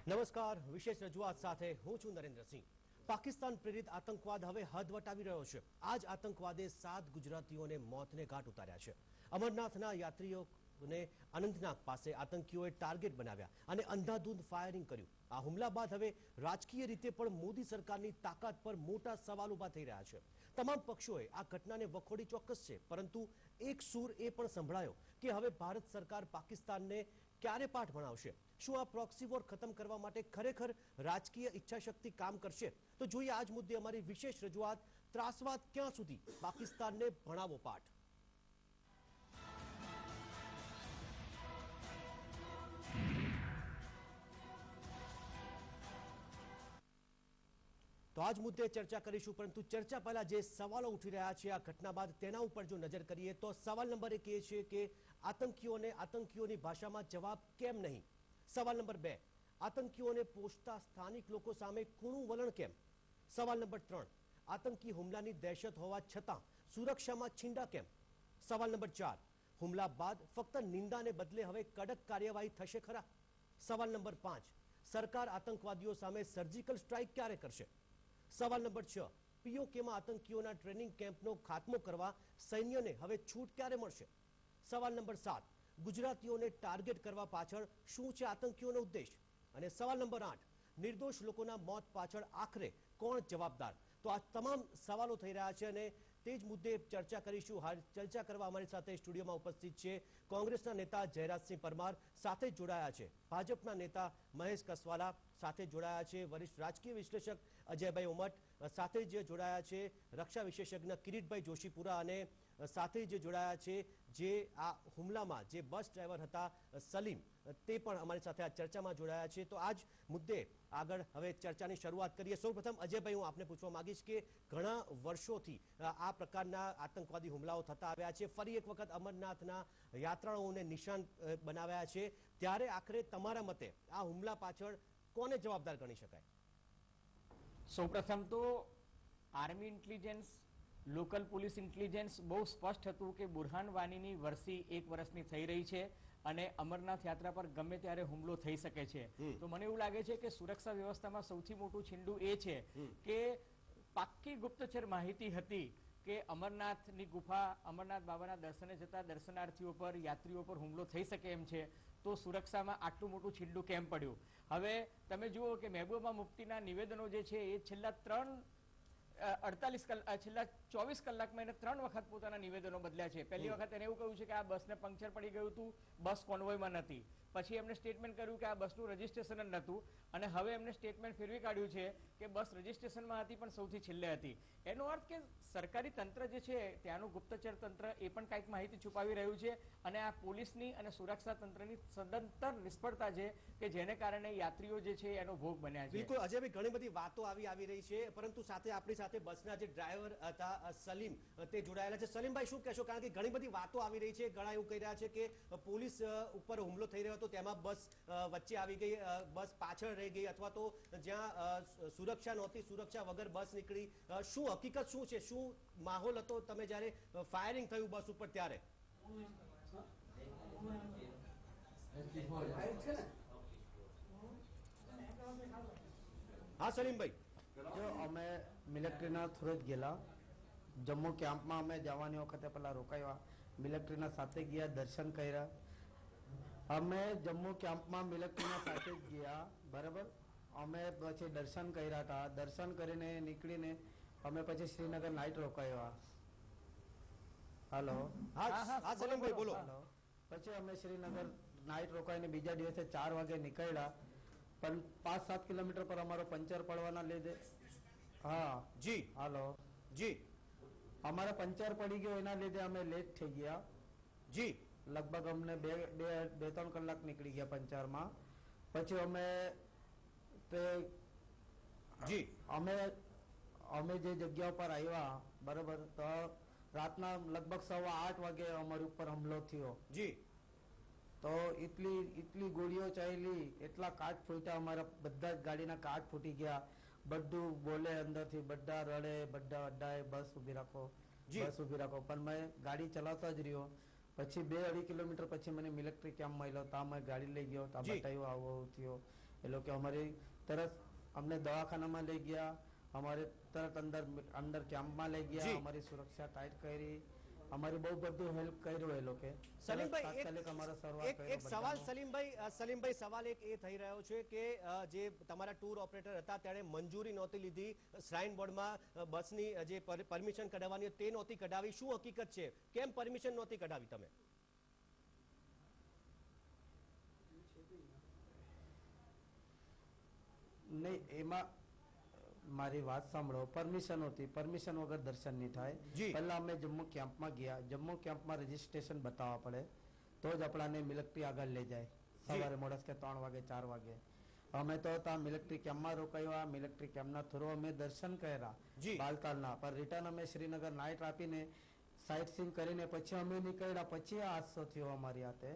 નમસ્કાર, વિશેષ રજૂઆત સાથે હું છું નરેન્દ્રસિંહ। પાકિસ્તાન પ્રેરિત આતંકવાદ હવે હદ વટાવી રહ્યો છે। આ જ આતંકવાદે 7 ગુજરાતીઓને મોતને ઘાટ ઉતાર્યા છે। અમરનાથના યાત્રીઓને અનંતનાગ પાસે આતંકીઓએ ટાર્ગેટ બનાવ્યા અને અંધાધૂંધ ફાયરિંગ કર્યું। આ હુમલા બાદ હવે રાજકીય રીતે પણ મોદી સરકારની તાકાત પર મોટા સવાલ ઊભા થઈ રહ્યા છે। તમામ પક્ષોએ આ ઘટનાને વખોડી ચોક્કસ છે, પરંતુ એક સૂર એ પણ સંભળાયો કે હવે ભારત સરકાર પાકિસ્તાનને ક્યારે પાઠ ભણાવશે। શું આ પ્રોક્સી વોર ખતમ કરવા માટે ખરેખર રાજકીય ઈચ્છાશક્તિ કામ કરશે? તો જોઈએ આજ મુદ્દે અમારી વિશેષ રજૂઆત, ત્રાસવાદ ક્યાં સુધી, પાકિસ્તાનને ભણાવો પાઠ। તો આજ મુદ્દે ચર્ચા કરીશું, પરંતુ ચર્ચા પહેલા જે સવાલો ઉઠી રહ્યા છે આ ઘટના બાદ તેના ઉપર જો નજર કરીએ તો સવાલ નંબર 1 એ છે કે આતંકીઓની ભાષામાં જવાબ કેમ નહીં? સવાલ નંબર 2, આતંકીઓને પોષતા સ્થાનિક લોકો સામે કૂણું વલણ કેમ? સવાલ નંબર 3, આતંકી હુમલાની દહેશત હોવા છતાં સુરક્ષામાં છીંડા કેમ? સવાલ નંબર 4, હુમલા બાદ ફક્ત નિંદાને બદલે હવે કડક કાર્યવાહી થશે ખરા? સવાલ નંબર 5, સરકાર આતંકવાદીઓ સામે સર્જિકલ સ્ટ્રાઇક ક્યારે કરશે? સવાલ નંબર 6, પીઓકેમાં આતંકીઓના ટ્રેનિંગ કેમ્પનો ખાત્મો કરવા સૈન્યને હવે છૂટ ક્યારે મળશે? સવાલ નંબર 7, ગુજરાતીઓને ટાર્ગેટ કરવા પાછળ શું છે આતંકીઓનો ઉદ્દેશ? અને સવાલ નંબર 8, નિર્દોષ લોકોના મોત પાછળ આખરે કોણ જવાબદાર? તો આ તમામ સવાલો થઈ રહ્યા છે અને તે જ મુદ્દે ચર્ચા કરીશું। હાલ ચર્ચા કરવા અમારી સાથે સ્ટુડિયોમાં ઉપસ્થિત છે કોંગ્રેસના નેતા જયરાજસિંહ પરમાર, સાથે જોડાયા છે ભાજપના નેતા મહેશ કસવાલા, સાથે જોડાયા છે વરિષ્ઠ રાજકીય વિશ્લેષક અજયભાઈ ઉમટ, સાથે જ જોડાયા છે રક્ષા વિશેષજ્ઞ કિરીટભાઈ જોશીપુરા, અને સાથે જ જોડાયા છે જે આ હુમલામાં જે બસ ડ્રાઈવર હતા સલીમ, તે પણ અમારી સાથે આ ચર્ચામાં જોડાયા છે। તો આ જ મુદ્દે આગળ હવે ચર્ચાની શરૂઆત કરીએ। સૌપ્રથમ અજયભાઈ, હું આપને પૂછવા માંગીશ કે ઘણા વર્ષોથી આ પ્રકારના આતંકવાદી હુમલાઓ થતા આવ્યા છે, ફરી એક વખત અમરનાથના યાત્રાળુઓને નિશાન બનાવ્યા છે, ત્યારે આખરે તમારા મતે આ હુમલા પાછળ કોને જવાબદાર ગણી શકાય? સૌપ્રથમ તો army intelligence, local police intelligence બહુ સ્પષ્ટ હતું કે બુરહાન વાનીની વરસી 1 વર્ષની થઈ રહી છે અને અમરનાથ યાત્રા પર ગમે ત્યારે હુમલો થઈ શકે છે। તો મને એવું લાગે છે કે સુરક્ષા વ્યવસ્થામાં સૌથી મોટું છીંડું એ છે કે પાક્કી ગુપ્તચર માહિતી હતી કે અમરનાથની ગુફા, અમરનાથ બાબાના દર્શને જતા દર્શનાર્થીઓ પર, યાત્રીઓ પર હુમલો થઈ શકે એમ છે, તો સુરક્ષામાં આટલું મોટું છીંડું કેમ પડ્યું? હવે તમે જુઓ કે મહેબૂબા મુફ્તીના નિવેદનો જે છે એ છેલ્લા 24 કલાકમાં એને 3 વખત પોતાના નિવેદનો બદલ્યા છે। પહેલી વખત એને એવું કહ્યું છે કે આ બસને પંક્ચર પડી ગયું હતું, બસ કોન્વોયમાં નથી, પછી એમને સ્ટેટમેન્ટ કર્યું કે આ બસનું રજીસ્ટ્રેશન જ નહોતું, અને હવે એમને સ્ટેટમેન્ટ ફેરવી કાઢ્યું છે કે બસ રજીસ્ટ્રેશનમાં હતી પણ સૌથી છેલ્લે હતી। એનો અર્થ કે સરકારી તંત્ર જે છે ત્યાંનું ગુપ્તચર તંત્ર એ પણ કંઈક માહિતી છુપાવી રહ્યું છે, અને આ પોલીસની અને સુરક્ષા તંત્રની સદંતર નિષ્ફળતા છે કે જેને કારણે યાત્રીઓ જે છે એનો ભોગ બન્યા છે। બિલકુલ અજયભાઈ, ઘણી બધી વાતો આવી રહી છે, પરંતુ સાથે આપણી સાથે બસના જે ડ્રાઈવર હતા સલીમ, તે જોડાયેલા છે। સલીમભાઈ, શું કહેશો? કારણ કે ઘણી બધી વાતો આવી રહી છે, ઘણા એવું કહી રહ્યા છે કે પોલીસ ઉપર હુમલો થઈ રહ્યો હતો તેમાં બસ વચ્ચે આવી ગઈ, બસ પાછળ રહી ગઈ, અથવા તો જ્યાં સુરક્ષા નહોતી સુરક્ષા વગર બસ નીકળી। શું હકીકત શું છે? શું માહોલ હતો તમે જ્યારે ફાયરિંગ થયું બસ ઉપર ત્યારે? હા સલીમભાઈ, જો અમે મિલિટરીના થ્રુ જ ગયેલા, જમ્મુ કેમ્પમાં અમે જવાની વખતે પહેલા રોકાયા, મિલિટરીના સાથે ગયા, દર્શન કર્યા। અમે જમ્મુ કેમ્પમાં મિલિટરીના સાથે જ ગયા, બરાબર। અમે પછી દર્શન કર્યા હતા, દર્શન કરીને નીકળીને અમે પછી શ્રીનગર નાઇટ રોકાયા। હાલો, હા સલીમભાઈ બોલો। પછી અમે શ્રીનગર નાઇટ રોકાઈને બીજા દિવસે 4 વાગે નીકળ્યા, પણ 5-7 કિલોમીટર પર અમારો પંચર પડવાના લીધે, હા જી, હાલો જી, અમારા પંચર પડી ગયો એના લીધે અમે લેટ થઈ ગયા જી। લગભગ અમને 2-3 કલાક નીકળી ગયા પંચરમાં। પછી અમે જી, અમે જે જગ્યા ઉપર આવ્યા, બરાબર, તો રાતના લગભગ 8:15 વાગે અમારી ઉપર હુમલો થયો જી। તો એટલી ગોળીઓ ચાલી, એટલા કાચ ફૂટ્યા, અમારા બધા જ ગાડીના કાચ ફૂટી ગયા, બધું બોલે અંદરથી, બધા રડે, બધા અડાય, બસ ઉભી રાખો, બસ ઉભી રાખો, પણ મેં ગાડી ચલાવતો જ રહ્યો। પછી 2-2.5 કિલોમીટર પછી મને મિલિટરી કેમ્પ મળ્યો, ત્યાં મેં ગાડી લઈ ગયો, ત્યાં બતાવ્યો આવો થયો, એ લોકો અમારી તરત અમને દવાખાનામાં લઈ ગયા, અમારે તરત અંદર કેમ્પમાં લઈ ગયા, જી. અમારી સુરક્ષા ટાઈટ કરી, અમારી બહુ બધું હેલ્પ કર્યું એ લોકો. સલીમભાઈ તાત્કાલિક અમારો સર્વાર એક કર્યો સવાલ બધાનો. સલીમભાઈ સવાલ એક એ થઈ રહ્યો છે કે જે તમારા ટૂર ઓપરેટર હતા તેણે મંજૂરી નહોતી લીધી શ્રાઇન બોર્ડમાં બસની જે પરમિશન કઢાવવાની તે નહોતી કઢાવી. શું હકીકત છે, કેમ પરમિશન નહોતી કઢાવી તમે? નહીં, એમાં મારી વાત સાંભળો. પરમિશન હતી, પરમિશન વગર દર્શન નહીં થાય. જી. પહેલા અમે જમ્મુ કેમ્પમાં ગયા, જમ્મુ કેમ્પમાં રજીસ્ટ્રેશન બતાવવા પડે તો જ આપણાને મિલિટરી આગળ લઈ જાય. સવારે મોડસ કે 3 વાગે 4 વાગે અમે તો ત્યાં મિલિટરી કેમ્પમાં રોકાયા. મિલિટરી કેમ્પના થ્રુ અમે દર્શન કર્યા જી. બાલતાલના, પર રિટર્ન અમે શ્રીનગર નાઇટ આપીને સાઇટ સીન કરીને પછી અમે નીકળ્યા. પછી આ હાદસો થયો અમારી હાથે,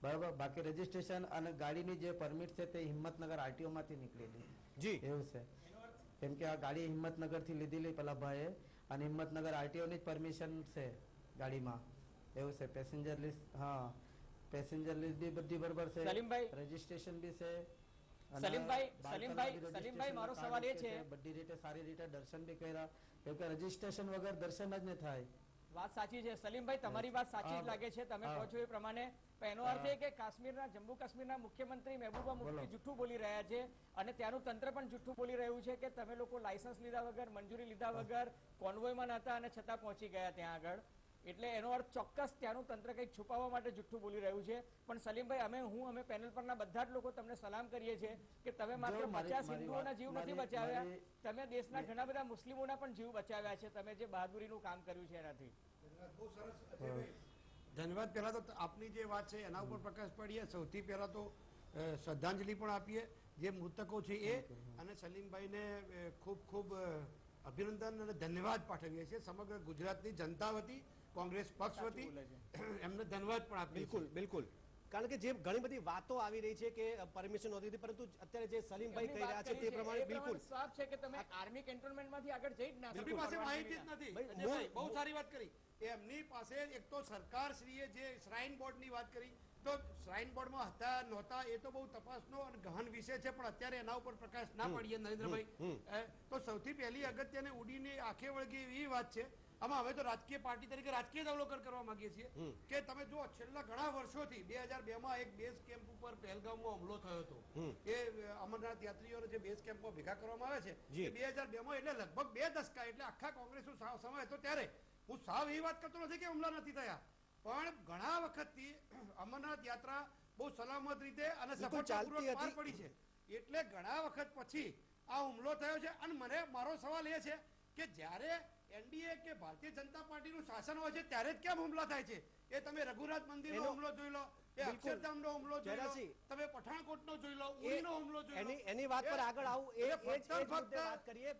બરાબર. બાકી રજીસ્ટ્રેશન અને ગાડીની જે પરમિટ છે તે હિંમતનગર આરટીઓ માંથી નીકળેલી. જી. એવું છે, કેમ કે આ ગાડી હિંમતનગર થી લીધેલી પેલા ભાઈએ, અને હિંમતનગર આરટીઓ ની જ પરમિશન છે ગાડીમાં. એવું છે. પેસેન્જર લિસ્ટ, હા, પેસેન્જર લિસ્ટ બી બધી બરોબર છે, સલીમભાઈ, રજીસ્ટ્રેશન બી છે. અને સલીમભાઈ, બાળકોના બી સલીમભાઈ, registration મારો કાર્ડ સવાલ એ બી છે, બધી રીતે સારી રીતે દર્શન બી કર્યા, કેમ કે રજીસ્ટ્રેશન વગર દર્શન જ ન થાય. વાત સાચી છે સલીમભાઈ, તમારી વાત સાચી જ લાગે છે, તમે કહો છો એ પ્રમાણે. પણ એનો અર્થ એ કે જમ્મુ કાશ્મીરના મુખ્યમંત્રી મહેબૂબા મુફ્તી જૂઠું બોલી રહ્યા છે અને ત્યાંનું તંત્ર પણ જૂઠું બોલી રહ્યું છે કે તમે લોકો લાયસન્સ લીધા વગર, મંજૂરી લીધા વગર કોન્વોયમાં નહોતા અને છતાં પહોંચી ગયા ત્યાં આગળ. એટલે એનો અર્થ ચોક્કસ ત્યાંનું તંત્ર કંઈક છુપાવવા માટે જુઠ્ઠું બોલી રહ્યું છે. પણ સલીમભાઈ, અમે પેનલ પરના બધા જ લોકો તમને સલામ કરીએ છીએ કે તમે માત્ર 50 હિન્દુઓના જીવ નથી બચાવ્યા, તમે દેશના ઘણા બધા મુસ્લિમોના પણ જીવ બચાવ્યા છે. તમે જે બહાદુરીનું કામ કર્યું છે એનાથી બહુ સરસ અજયભાઈ, ધન્યવાદ. પહેલા તો આપની જે વાત છે એના ઉપર પ્રકાશ પાડીએ. સૌથી પહેલા તો શ્રદ્ધાંજલિ પણ આપીએ જે મૃતકો છે એ, અને સલીમભાઈને ખૂબ ખૂબ અભિનંદન અને ધન્યવાદ પાઠવીએ છીએ સમગ્ર ગુજરાતની જનતા વતી, કોંગ્રેસ પક્ષ વતી એમને ધન્યવાદ પણ આપીએ. બિલકુલ બિલકુલ, કારણ કે જે ઘણી બધી વાતો આવી રહી છે કે પરમિશન નહોતી હતી, પરંતુ અત્યારે જે સલીમભાઈ કહી રહ્યા છે તે પ્રમાણે બિલકુલ સાફ છે કે તમે આર્મી કેન્ટોનમેન્ટમાંથી આગળ જઈ જ ના એમની પાસે માહિતી જ નથી. અજયભાઈ, બહુ સારી વાત કરી. એમની પાસે એક તો સરકારશ્રીએ જે શ્રાઇન બોર્ડની વાત કરી, તો શ્રાઇન બોર્ડમાં હતા નહોતા એ તો બહુ તપાસનો અને ગહન વિષય છે, પણ અત્યારે એના ઉપર પ્રકાશ ના પાડીએ નરેન્દ્રભાઈ. તો સૌથી પહેલી અગત્યની ઉડીને આંખે વળગી એવી વાત છે. આમાં અમે તો રાજકીય પાર્ટી તરીકે રાજકીય અવલોકન કરવા માંગીએ છીએ કે તમે જો છેલ્લા ઘણા વર્ષોથી 2002માં એક બેઝ કેમ્પ ઉપર પહેલગામમાં હુમલો થયો હતો, એ અમરનાથ યાત્રીઓને જે બેઝ કેમ્પમાં ભેગા કરવામાં આવે છે, 2002માં, એટલે લગભગ 2 દશકા, એટલે આખા કોંગ્રેસનો સમય હતો. ત્યારે હું સાવ એ વાત કરતો નથી કે હુમલા નથી થયા, પણ ઘણા વખતથી અમરનાથ યાત્રા બહુ સલામત રીતે અને સફળતાપૂર્વક પાર પડી છે. એટલે ઘણા વખત પછી આ હુમલો થયો છે. અને મારો સવાલ એ છે કે જ્યારે એનડીએ કે ભારતીય જનતા પાર્ટીનું શાસન હોય છે ત્યારે જ કેમ હુમલા થાય છે? એ તમે રઘુરાજ મંદિરનો હુમલો જોઈ લો, એ અક્ષરધામનો હુમલો જોઈ લો, તમે પઠાણકોટનો જોઈ લો, ઉરીનો હુમલો જોઈ લો. એની વાત પર આગળ આવું, એ જ મુદ્દે વાત કરીએ.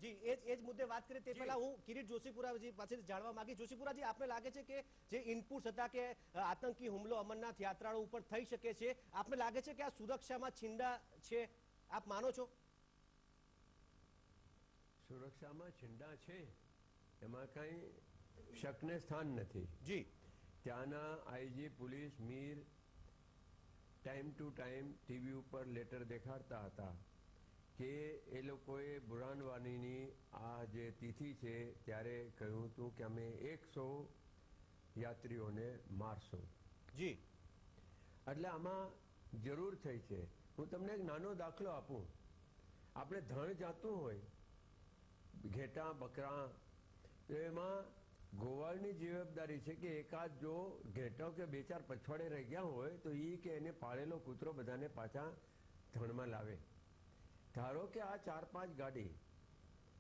જી, એ જ મુદ્દે વાત કરીએ તે પહેલા હું કિરીટ જોશીપુરાજી પાસેથી જાણવા માંગી. જોશીપુરાજી, આપને લાગે છે કે જે ઇનપુટ્સ હતા કે આતંકી હુમલો અમરનાથ યાત્રાળુ ઉપર થઈ શકે છે, આપને લાગે છે કે આ સુરક્ષામાં છીંડા છે, આપ માનો છો? સુરક્ષામાં છીંડા છે, એમાં કઈ શકને સ્થાન નથી. જી. ત્યાંના IG police Mir time to time TV ઉપર લેટર દેખાડતા હતા કે એ લોકોએ બુરહાન વાનીની આ જે તિથિ છે ત્યારે કહ્યું હતું કે અમે 100 યાત્રીઓને મારશું. જી. એટલે આમાં જરૂર થઈ છે. હું તમને એક નાનો દાખલો આપું. આપણે ધણ જાતું હોય, ઘેટા બકરા, તો એમાં ગોવાળની જવાબદારી છે કે એકાદ જો ઘેટો કે 2-4 પછવાડે રહી ગયા હોય તો એ કે એને પાળેલો કૂતરો બધાને પાછા ધણમાં લાવે. ધારો કે આ 4-5 ગાડી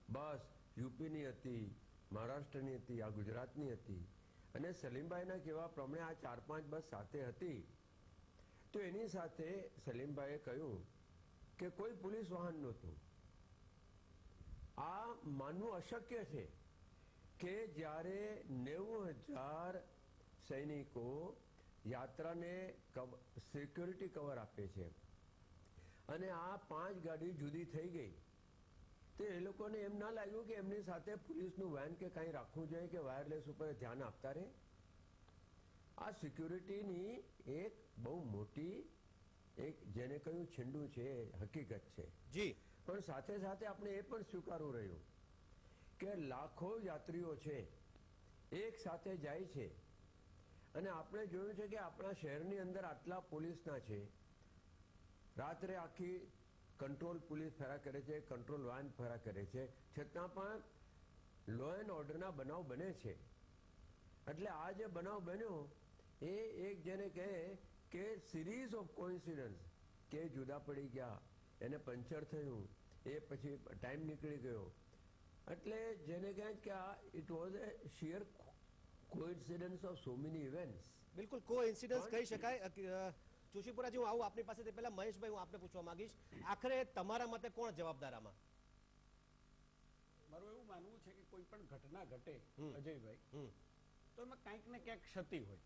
બસ યુપીની હતી, મહારાષ્ટ્રની હતી, આ ગુજરાતની હતી, અને સલીમભાઈના કહેવા પ્રમાણે આ 4-5 બસ સાથે હતી, તો એની સાથે સલીમભાઈએ કહ્યું કે કોઈ પોલીસ વાહન નહોતું. આ માનવું અશક્ય છે કે જ્યારે 90,000 સૈનિકો યાત્રાને સિક્યોરિટી કવર આપે છે અને આ 5 ગાડી જુદી થઈ ગઈ, તો એ લોકોને એમ ના લાગ્યું કે એમની સાથે પોલીસનું વેન કે કંઈ રાખવું જોઈએ કે વાયરલેસ ઉપર ધ્યાન આપતા રહે? આ સિક્યોરિટીની એક બહુ મોટી એક જેને કહ્યું છીંડું છે એ હકીકત છે. જી પણ સાથે સાથે આપણે એ પણ સ્વીકારવું રહ્યું કે લાખો યાત્રીઓ છે એક સાથે જાય છે અને આપણે જોયું છે કે આપણા શહેરની અંદર આટલા પોલીસના છે, રાત્રે આખી કંટ્રોલ પોલીસ ફેરા કરે છે, કંટ્રોલ વાન ફેરા કરે છે, છતાં પણ લો એન્ડ ઓર્ડરના બનાવ બને છે. એટલે આ જે બનાવ બન્યો એ એક જેને કહે કે સિરીઝ ઓફ કોઇન્સિડન્સ, કે જુદા પડી ગયા, એને પંચર થયું, એ પછી ટાઈમ નીકળી ગયો, એટલે જેને કહે કે આ it was A shear coincidence of so many events. બિલકુલ કો ઇન્સિડન્સ કહી શકાય. જોશીપુરાજી, હું આવું આપની પાસે, તે પહેલા મહેશભાઈ હું આપને પૂછવા માંગીશ, આખરે તમારા મતે કોણ જવાબદાર આમાં? મારું એવું માનવું છે કે કોઈ પણ ઘટના ઘટે અજયભાઈ, તો એમાં ક્યાંક ને ક્યાંક ક્ષતિ હોય.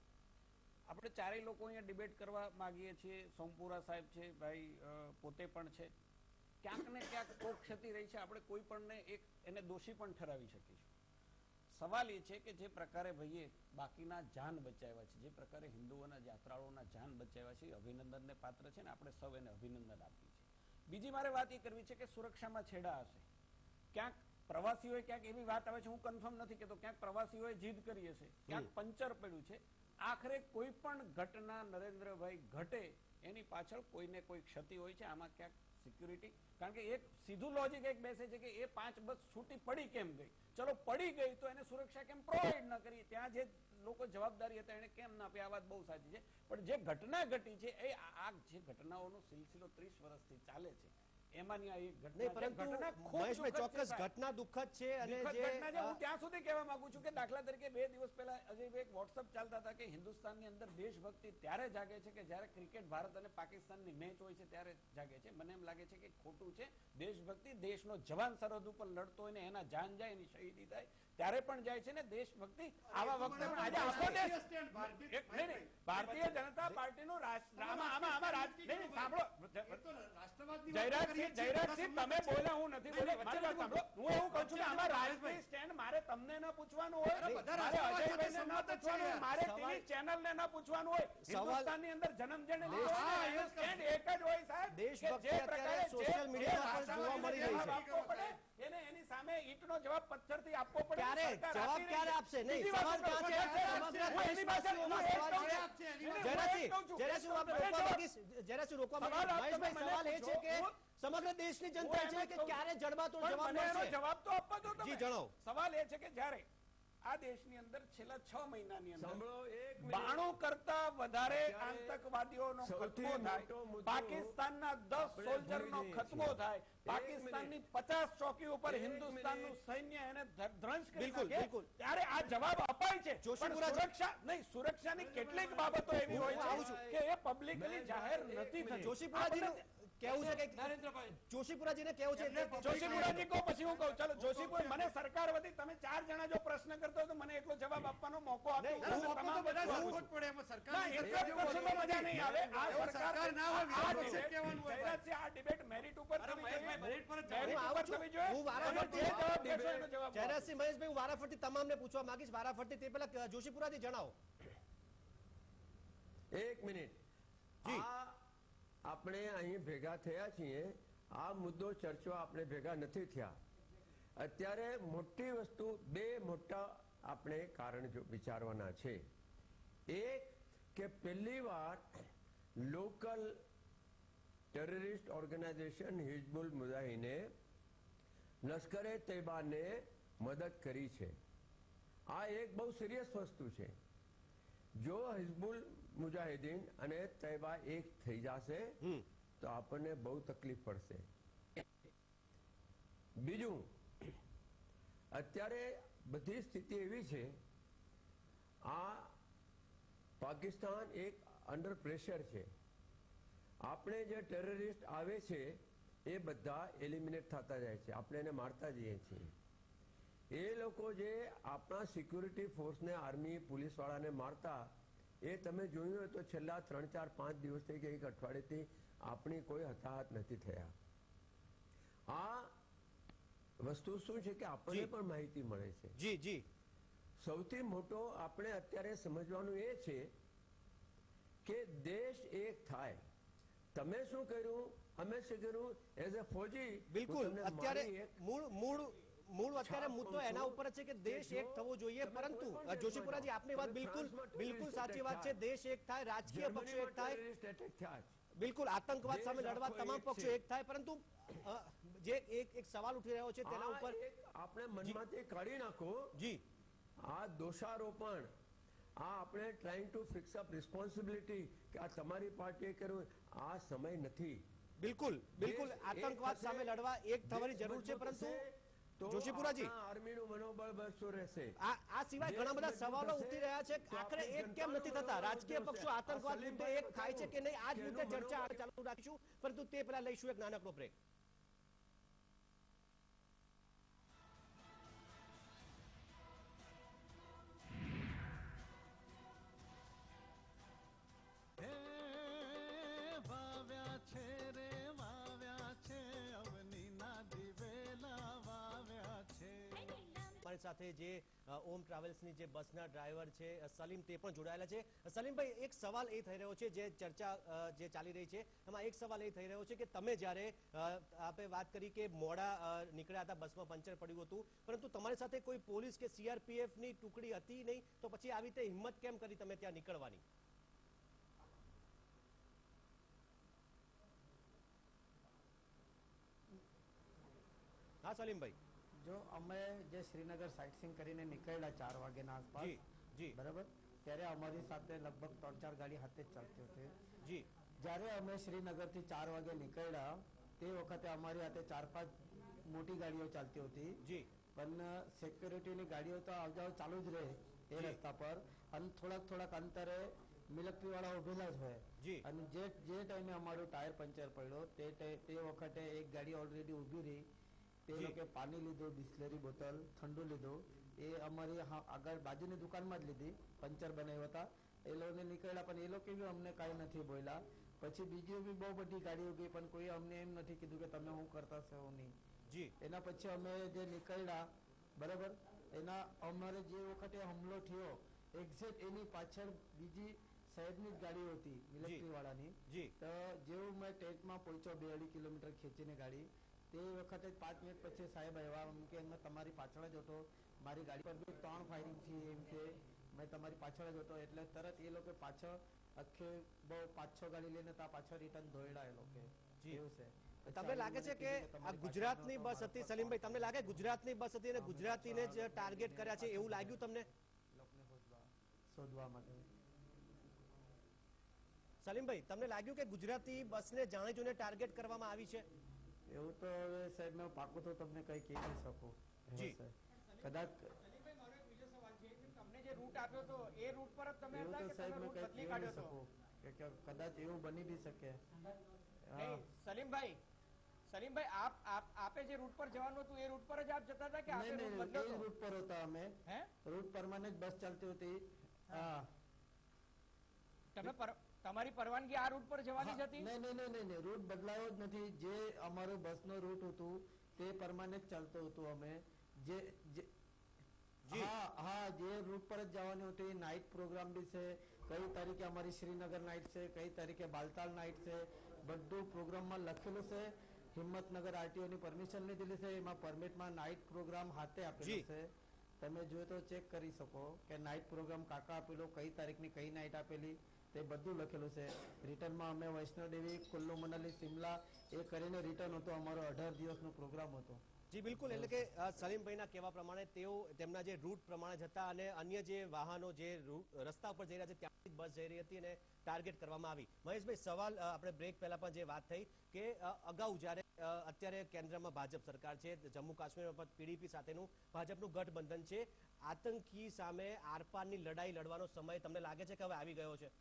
આપણે ચારેય લોકો અહીંયા ડિબેટ કરવા માંગીએ છીએ, સોમપુરા સાહેબ છે, ભાઈ પોતે પણ છે, ક્યાંક ને ક્યાંક કોઈ ક્ષતિ રહી છે. આપણે કોઈ પણને એને દોષી પણ ઠરાવી શકીશું. સવાલ એ છે કે જે પ્રકારે ભાઈએ બાકીના જાન બચાવ્યા છે, જે પ્રકારે હિન્દુઓના યાત્રાળુઓના જાન બચાવ્યા છે, અભિનંદનને પાત્ર છે ને આપણે સૌ એને અભિનંદન આપીએ છીએ. બીજી મારે વાત એ કરવી છે કે સુરક્ષામાં છેડા હશે. ક્યાંક પ્રવાસીઓએ ક્યાંક એવી વાત આવે છે, હું કન્ફર્મ નથી કહેતો, ક્યાંક પ્રવાસીઓએ જીદ કરી હશે, ક્યાંક પંચર પડ્યું છે. આખરે કોઈ પણ ઘટના નરેન્દ્રભાઈ ઘટે એની પાછળ કોઈને કોઈ ક્ષતિ હોય છે. આમાં ક્યાંક સિક્યુરિટી, કારણ કે એક સીધું લોજિક એક બેસે છે કે એ 5 બસ છૂટી પડી કેમ ગઈ? ચલો પડી ગઈ તો એને સુરક્ષા કેમ પ્રોવાઈડ ન કરી? ત્યાં જે લોકો જવાબદારી હતા એને કેમ ના આપી? આ વાત બહુ સાચી છે. પણ જે ઘટના ઘટી છે એ આ જે ઘટનાઓનો સિલસિલો 30 વર્ષથી ચાલે છે, એમાંની આ એક ઘટના ચોક્કસ ઘટના દુઃખદ છે. અને હું ત્યાં સુધી કહેવા માંગુ છું કે દાખલા તરીકે 2 દિવસ પહેલા અજયભાઈ એક વોટ્સઅપ ચાલતા હતા કે હિન્દુસ્તાનની અંદર દેશભક્તિ ત્યારે જાગે છે કે જ્યારે ક્રિકેટ ભારત અને પાકિસ્તાનની મેચ હોય છે ત્યારે જાગે છે. મને એમ લાગે છે કે ખોટું છે. દેશભક્તિ, દેશનો જવાન સરહદ ઉપર લડતો હોય ને એના જાન જાય, એની શહીદી થાય ત્યારે પણ જાય છે ને દેશભક્તિ. આવા વખતે પણ આજે આખો દેશ ભારતીય જનતા પાર્ટીનું જયરાજસિંહ તમે બોલ્યા, હું નથી બોલ્યો. મારી વાત સાંભળો. હું એવું કહું છું કે આમાં રાજકીય સ્ટેન્ડ મારે તમને ન પૂછવાનું હોય, મારે અજયભાઈને ન પૂછવાનું હોય, મારે ટીવી ચેનલને ન પૂછવાનું હોય. હિન્દુસ્તાનની અંદર જન્મ જેને સ્ટેન્ડ એક જ હોય સાહેબ. દેશભક્તિ અત્યારે સોશિયલ મીડિયા પર જોવા મળી રહી છે. એને એની સામે ઈંટનો જવાબ પથ્થરથી આપવો પડે. જવાબ ક્યારે આપશે? નહીં, સવાલ ક્યાં છે? સમગ્ર દેશવાસીઓમાં સવાલ છે. જયરાજસિંહ હું આપણે રોકવા માંગીશ. જયરાજસિંહ રોકવા માંગીશ. મહેશભાઈ, સવાલ એ છે કે સમગ્ર દેશની જનતા છે કે ક્યારે જડબાતોડ જવાબ મળશે? જવાબ તો આપવા દો તમે. જી જણાવો. સવાલ એ છે કે જ્યારે આ દેશની અંદર છેલ્લા 6 મહિનાની અંદર સાંભળો, 1 92 કરતા વધારે આતંકવાદીઓનો ખતમો થાય, પાકિસ્તાનના 10 સોલ્જરનો ખતમો થાય, પાકિસ્તાનની 50 ચોકી ઉપર હિન્દુસ્તાનનું સૈન્ય એને ધ્વંસ કરી નાખે, ત્યારે આ જવાબ અપાય છે. સુરક્ષા નહીં, સુરક્ષાની કેટલીક બાબતો એવી હોય છે કે એ પબ્લિકલી જાહેર નથી થતી. જોશીપુરાજીનું કેવું છે કે નરેન્દ્રભાઈ જોશીપુરાજીને કેવું છે જોશીપુરાજી કહો પછી હું કહું. ચાલો જોશીપુર, મને સરકાર વતી તમે 4 જણા જો પ્રશ્ન કરતો હોય તો મને એટલો જવાબ આપવાનો મોકો આપો. મજા નહીં આવે. આ સરકાર ના હોય, આ ડિબેટ મેરિટ ઉપર જયરાજસિંહ, મહેશભાઈ, હું વારાફરતી તમામને પૂછવા માંગીશ. વારાફરતી તે પહેલા જોશીપુરાજી જણાવો. 1 મિનિટ. આપણે અહીં ભેગા થયા છીએ, આ મુદ્દો ચર્ચવા આપણે ભેગા નથી થયા. અત્યારે મોટી વસ્તુ, 2 મોટા આપણે કારણ વિચારવાના છે. એક કે પહેલી વાર લોકલ ટેરરિસ્ટ ઓર્ગેનાઇઝેશન હિઝબુલ મુજાહિદીને લશ્કરે તૈબાને મદદ કરી છે. આ એક બહુ સિરિયસ વસ્તુ છે. જો હિઝબુલ મુજાહિદીન અને તૈબા એક થઈ જશે તો આપણને બહુ તકલીફ પડશે. બીજું, અત્યારે બધી સ્થિતિ એવી છે, આ પાકિસ્તાન એક અંડર પ્રેશર છે. આપણે જે ટેરરિસ્ટ આવે છે એ બધા એલિમિનેટ થતા જાય છે, આપણે એને મારતા જઈએ છીએ. એ લોકો જે આપણા સિક્યુરિટી ફોર્સને, આર્મી, પોલીસ વાળાને મારતા, એ તમે જોયું હોય તો છેલ્લા 3, 4, 5 દિવસથી કે 1 અઠવાડિયેથી આપણી કોઈ હતાહત નથી થયા. આ વસ્તુ શું છે કે આપણને પણ માહિતી મળે છે. જી જી. સૌથી મોટો આપણે અત્યારે સમજવાનું એ છે કે દેશ એક થાય તમે શું કર્યું, અમે શું કર્યું એઝ એ ફોજી? બિલકુલ, હું તમને અત્યારે મારી એક મૂળ અત્યારે મુદ્દો એના ઉપર છે કે દેશ એક થવો જોઈએ, પરંતુ જોશીપુરાજી આપની વાત બિલકુલ સાચી વાત છે. દેશ એક થાય, રાજકીય પક્ષો એક થાય, બિલકુલ આતંકવાદ સામે લડવા તમામ પક્ષો એક થાય, પરંતુ જે એક સવાલ ઉઠી રહ્યો છે તેના ઉપર આપણે મનમાંથી કાઢી નાખો. જી, આ દોષારોપણ, આ આપણે trying to fix up responsibility કે આ તમારી પાર્ટીએ કર્યું, આ સમય નથી. બિલકુલ આતંકવાદ સામે લડવા એક થવાની જરૂર છે, પરંતુ જોશીપુરાજી આર્મીનું મનોબળ બળતું રહેશે. આ સિવાય ઘણા બધા સવાલો ઉઠી રહ્યા છે. આખરે એક કેમ નથી થતા? રાજકીય પક્ષો આતંકવાદ મુદ્દે એક થાય છે કે નહીં? આ જ મુદ્દે ચર્ચા ચાલુ રાખીશું, પરંતુ તે પહેલા લઈશું એક નાનકડો બ્રેક. અમારી સાથે જે ઓમ ટ્રાવેલ્સની જે બસના ડ્રાઈવર છે સલીમ, તે પણ જોડાયેલા છે. સલીમભાઈ, એક સવાલ એ થઈ રહ્યો છે, જે ચર્ચા જે ચાલી રહી છે એમાં એક સવાલ એ થઈ રહ્યો છે કે તમે જ્યારે આપણે વાત કરી કે મોડા નીકળ્યા હતા, બસમાં પંચર પડ્યું હતું, પરંતુ તમારી સાથે કોઈ પોલીસ કે સીઆરપીએફની ટુકડી હતી નહીં, તો પછી આવી રીતે હિંમત કેમ કરી તમે ત્યાં નીકળવાની? હા સલીમભાઈ, જો અમે જે શ્રીનગર સાઇટસીઇંગ કરીને નીકળ્યા 4 વાગ્યાના આસપાસ, જી બરાબર, ત્યારે અમારી સાથે લગભગ 3-4 ગાડી હાથે જ ચાલતી હતી. જી, જ્યારે અમે શ્રીનગરથી 4 વાગે નીકળ્યા તે વખતે અમારી હાથે 4-5 મોટી ગાડીઓ ચાલતી હતી. જી, પણ સિક્યુરિટીની ગાડીઓ તો આવજાવ ચાલુ જ રહે એ રસ્તા પર, અને થોડાક અંતરે મિલિટરી વાળા ઉભેલા જ હોય. અને જે ટાઈમે અમારું ટાયર પંચર પડ્યો તે વખતે એક ગાડી ઓલરેડી ઊભી રહી. તે લોકો પાણી લીધું, બિસ્લેરી બોટલ, ઠંડુ લીધું. એ અમારી આગળ બાજુની દુકાનમાં જ લીધી. પંચર બનાવ્યા હતા એ લોકોને નીકળ્યા, પણ એ લોકો બી અમને કાંઈ નથી બોલ્યા. પછી બીજી બી બહુ બધી ગાડીઓ ગઈ, પણ કોઈ અમને એમ નથી કીધું કે તમે શું કરતા છો નહીં. એના પછી અમે જે નીકળ્યા, બરાબર, એના અમારે જે વખતે હુમલો થયો એક્ઝેક્ટ એની પાછળ બીજી સાહેબની જ ગાડીઓ હતી મિલિટરી વાળાની. તો જેવું મેં ટેન્ટમાં પહોંચ્યો 2-2.5 કિલોમીટર ખેંચીને ગાડી, તે વખતે 5 મિનિટ પછી સાહેબ આવ્યા. કે મેં તમારી પાછળ જ હતો, મારી ગાડી પર બી 3 ફાયરિંગ થી, એમ કે મેં તમારી પાછળ જ હતો. એટલે તરત એ લોકો પાછળ આખે બહુ 5-6 ગાડી લઈને ત્યાં પાછળ રિટર્ન દોડ્યા એ લોકો. એવું છે. તમને લાગે છે કે આ ગુજરાતની બસ હતી સલીમભાઈ? તમને લાગે ગુજરાતની બસ હતી અને ગુજરાતીને જ ટાર્ગેટ કર્યા છે એવું લાગ્યું તમને? શોધવા માટે. સલીમભાઈ, તમને લાગ્યું કે ગુજરાતી બસને જાણી જોઈને ટાર્ગેટ કરવામાં આવી છે? એવું તો હવે સાહેબ મેં પાકું તો તમને કઈ કહી નહીં શકું. જી, કદાચ તમને જે રૂટ આપ્યો તો એ રૂટ પર જ તમે એવું હતા તો કે સાહેબ તમે મેં રૂટ કઈ બદલી કહી નહીં કાઢ્યો હતો? શકું કે કદાચ એવું બની બી શકે. સલીમભાઈ, આપે જે રૂટ પર જવાનું હતું એ રૂટ પર જ આપ જતા હતા કે આપે રૂટ નહીં, બદલ્યો એ હતો? રૂટ પર હતા અમે. રૂટ પરમાનન્ટ બસ ચાલતી હતી. હા, તમારી પરવાનગી આ રૂટ પર જવાની જ હતી? નહીં, રૂટ બદલાયો જ નથી. જે અમારો બસનો રૂટ હતું તે પરમાનન્ટ ચાલતું હતું. અમે જે રૂટ પર જ જવાનું હતું. એ નાઇટ પ્રોગ્રામ બી છે. કઈ તારીખે અમારી શ્રીનગર નાઇટ છે, કઈ તારીખે બાલતાલ નાઇટ છે, બધું પ્રોગ્રામમાં લખેલું છે. હિંમતનગર આરટીઓ ની પરમિશન લીધેલી છે. એમાં પરમિટમાં નાઇટ પ્રોગ્રામ હાથે આપેલું છે. તમે જોઈએ તો ચેક કરી શકો કે નાઇટ પ્રોગ્રામ કાકા આપેલો, કઈ તારીખની કઈ નાઇટ આપેલી, તે બધું લખેલું છે. રિટર્નમાં અમે વૈષ્ણોદેવી, કુલ્લુ મનાલી, શિમલા એ કરીને રિટર્ન હતો. અમારો 18 દિવસનો પ્રોગ્રામ હતો. જી બિલકુલ, એટલે કે સલીમભાઈના કહેવા પ્રમાણે તેઓ તેમના જે રૂટ પ્રમાણે જ હતા અને અન્ય જે વાહનો જે રસ્તા ઉપર જઈ રહ્યા છે ત્યાંથી બસ જઈ રહી હતી અને ટાર્ગેટ કરવામાં આવી. મહેશભાઈ, સવાલ આપણે બ્રેક પહેલા પણ જે વાત થઈ કે અગાઉ જ્યારે અત્યારે કેન્દ્રમાં ભાજપ સરકાર છે, જમ્મુ કાશ્મીરમાં પીડીપી સાથેનું ભાજપનું ગઠબંધન છે, આતંકી સામે આરપારની લડાઈ લડવાનો સમય તમને લાગે છે કે હવે આવી ગયો છે?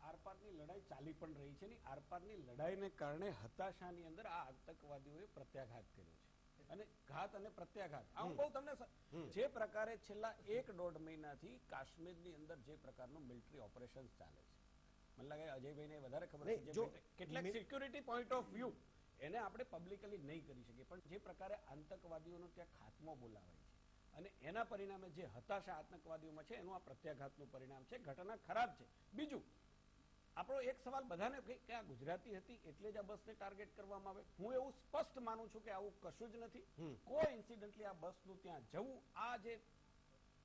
આરપારની લડાઈ ચાલી પણ રહી છે ને આરપારની લડાઈને કારણે હતાશાની અંદર આ આતંકવાદીઓએ પ્રત્યાઘાત કર્યો છે. અને ઘાત અને પ્રત્યાઘાત આમ બહુ તમને જે પ્રકારે છેલ્લા 1-1.5 મહિનાથી કાશ્મીરની અંદર જે પ્રકારનું મિલિટરી ઓપરેશન ચાલે છે, મને લાગે અજયભાઈને વધારે ખબર છે. કેટલાક સિક્યુરિટી પોઈન્ટ ઓફ વ્યૂ એને આપણે પબ્લિકલી નહીં કરી શકીએ, પણ જે પ્રકારે આતંકવાદીઓનો ત્યાં ખાત્મો બોલાવાય છે અને એના પરિણામે જે હતાશા આતંકવાદીઓમાં છે એનું આ પ્રત્યાઘાતનું પરિણામ છે. ઘટના ખરાબ છે. બીજું આપણો એક સવાલ બધાને કે આ ગુજરાતી હતી એટલે જ આ બસને ટાર્ગેટ કરવામાં આવે. હું એવું સ્પષ્ટ માનું છું કે આવું કશું જ નથી. કોઈ ઇન્સિડન્ટલી આ બસનું ત્યાં જવું, આ જે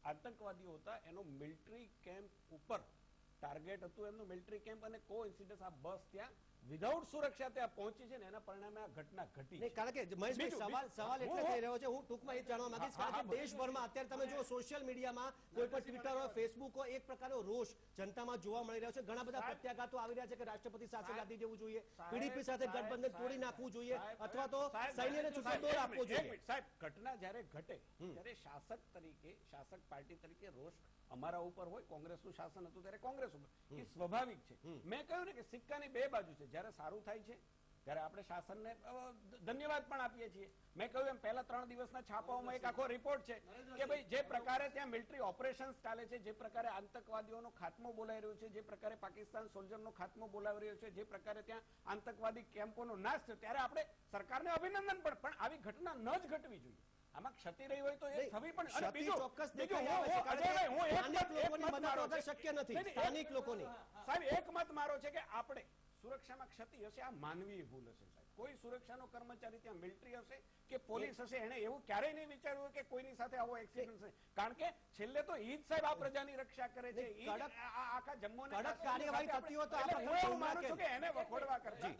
આતંકવાદીઓ હતા એનો મિલિટરી કેમ્પ ઉપર ટાર્ગેટ હતું, એમનું મિલિટરી કેમ્પ, અને કો ઇન્સિડન્સ આ બસ ત્યાં વિધાઉટ સુરક્ષા ત્યાં પહોંચી છે ને એના પરિણામે આ ઘટના ઘટી છે. કારણ કે મહેશભાઈ સવાલ એટલે થઈ રહ્યો છે, હું ટૂંકમાં એ જાણવા માંગીશ કારણ કે દેશભરમાં અત્યારે તમે જો સોશિયલ મીડિયામાં કોઈ પણ ટ્વિટર હોય, ફેસબુક હોય, એક પ્રકારનો રોષ જનતામાં જોવા મળી રહ્યો છે. ઘણા બધા પ્રત્યાઘાતો આવી રહ્યા છે કે રાષ્ટ્રપતિ શાસન લાદી દેવું જોઈએ, પીડીપી સાથે ગઠબંધન તોડી નાખવું જોઈએ, અથવા તો સૈન્યને છૂટો દોર આપવો જોઈએ. સાહેબ, ઘટના જ્યારે ઘટે ત્યારે શાસક તરીકે, શાસક પાર્ટી તરીકે રોષ અમારા ઉપર હોય. કોંગ્રેસનું શાસન હતું ત્યારે કોંગ્રેસ ઉપર, એ સ્વાભાવિક છે. મેં કહ્યું ને કે સિક્કાની બે બાજુ છે. જ્યારે સારું થાય છે ત્યારે આપણે શાસનને ધન્યવાદ પણ આપીએ છીએ. મેં કહ્યું એમ પહેલા 3 દિવસના છાપાઓમાં એક આખો રિપોર્ટ છે કે ભાઈ જે પ્રકારે ત્યાં મિલિટરી ઓપરેશન્સ ચાલે છે, જે પ્રકારે આતંકવાદીઓનો ખાત્મો બોલાઈ રહ્યો છે, જે પ્રકારે પાકિસ્તાન સોલ્જરનો ખાત્મો બોલાવી રહ્યો છે, જે પ્રકારે ત્યાં આતંકવાદી કેમ્પોનો નાશ થયો, ત્યારે આપણે સરકારને અભિનંદન પણ આવી ઘટના ન જ ઘટવી જોઈએ. આમાં ક્ષતિ રહી હોય તો એ થવી પણ, અને બીજું ચોક્કસ અજયભાઈ, હું સ્થાનિક લોકોની મદદ વગર શક્ય નથી. સ્થાનિક લોકોની સાહેબ એક મત મારો છે કે આપણે સુરક્ષામાં ક્ષતિ હશે, આ માનવીય ભૂલ હશે. સાહેબ, કોઈ સુરક્ષાનો કર્મચારી ત્યાં મિલિટરી હશે કે પોલીસ હશે, એને એવું ક્યારેય નહીં વિચાર્યું કે કોઈની સાથે આવો એક્સિડન્ટ છે. કારણ કે છેલ્લે તો ઈ જ સાહેબ આ પ્રજાની રક્ષા કરે છે. આખા જમ્મુ કડક કાર્યવાહી થતી હોય તો હું એવું માનું છું કે એને વખોડવા કરતા.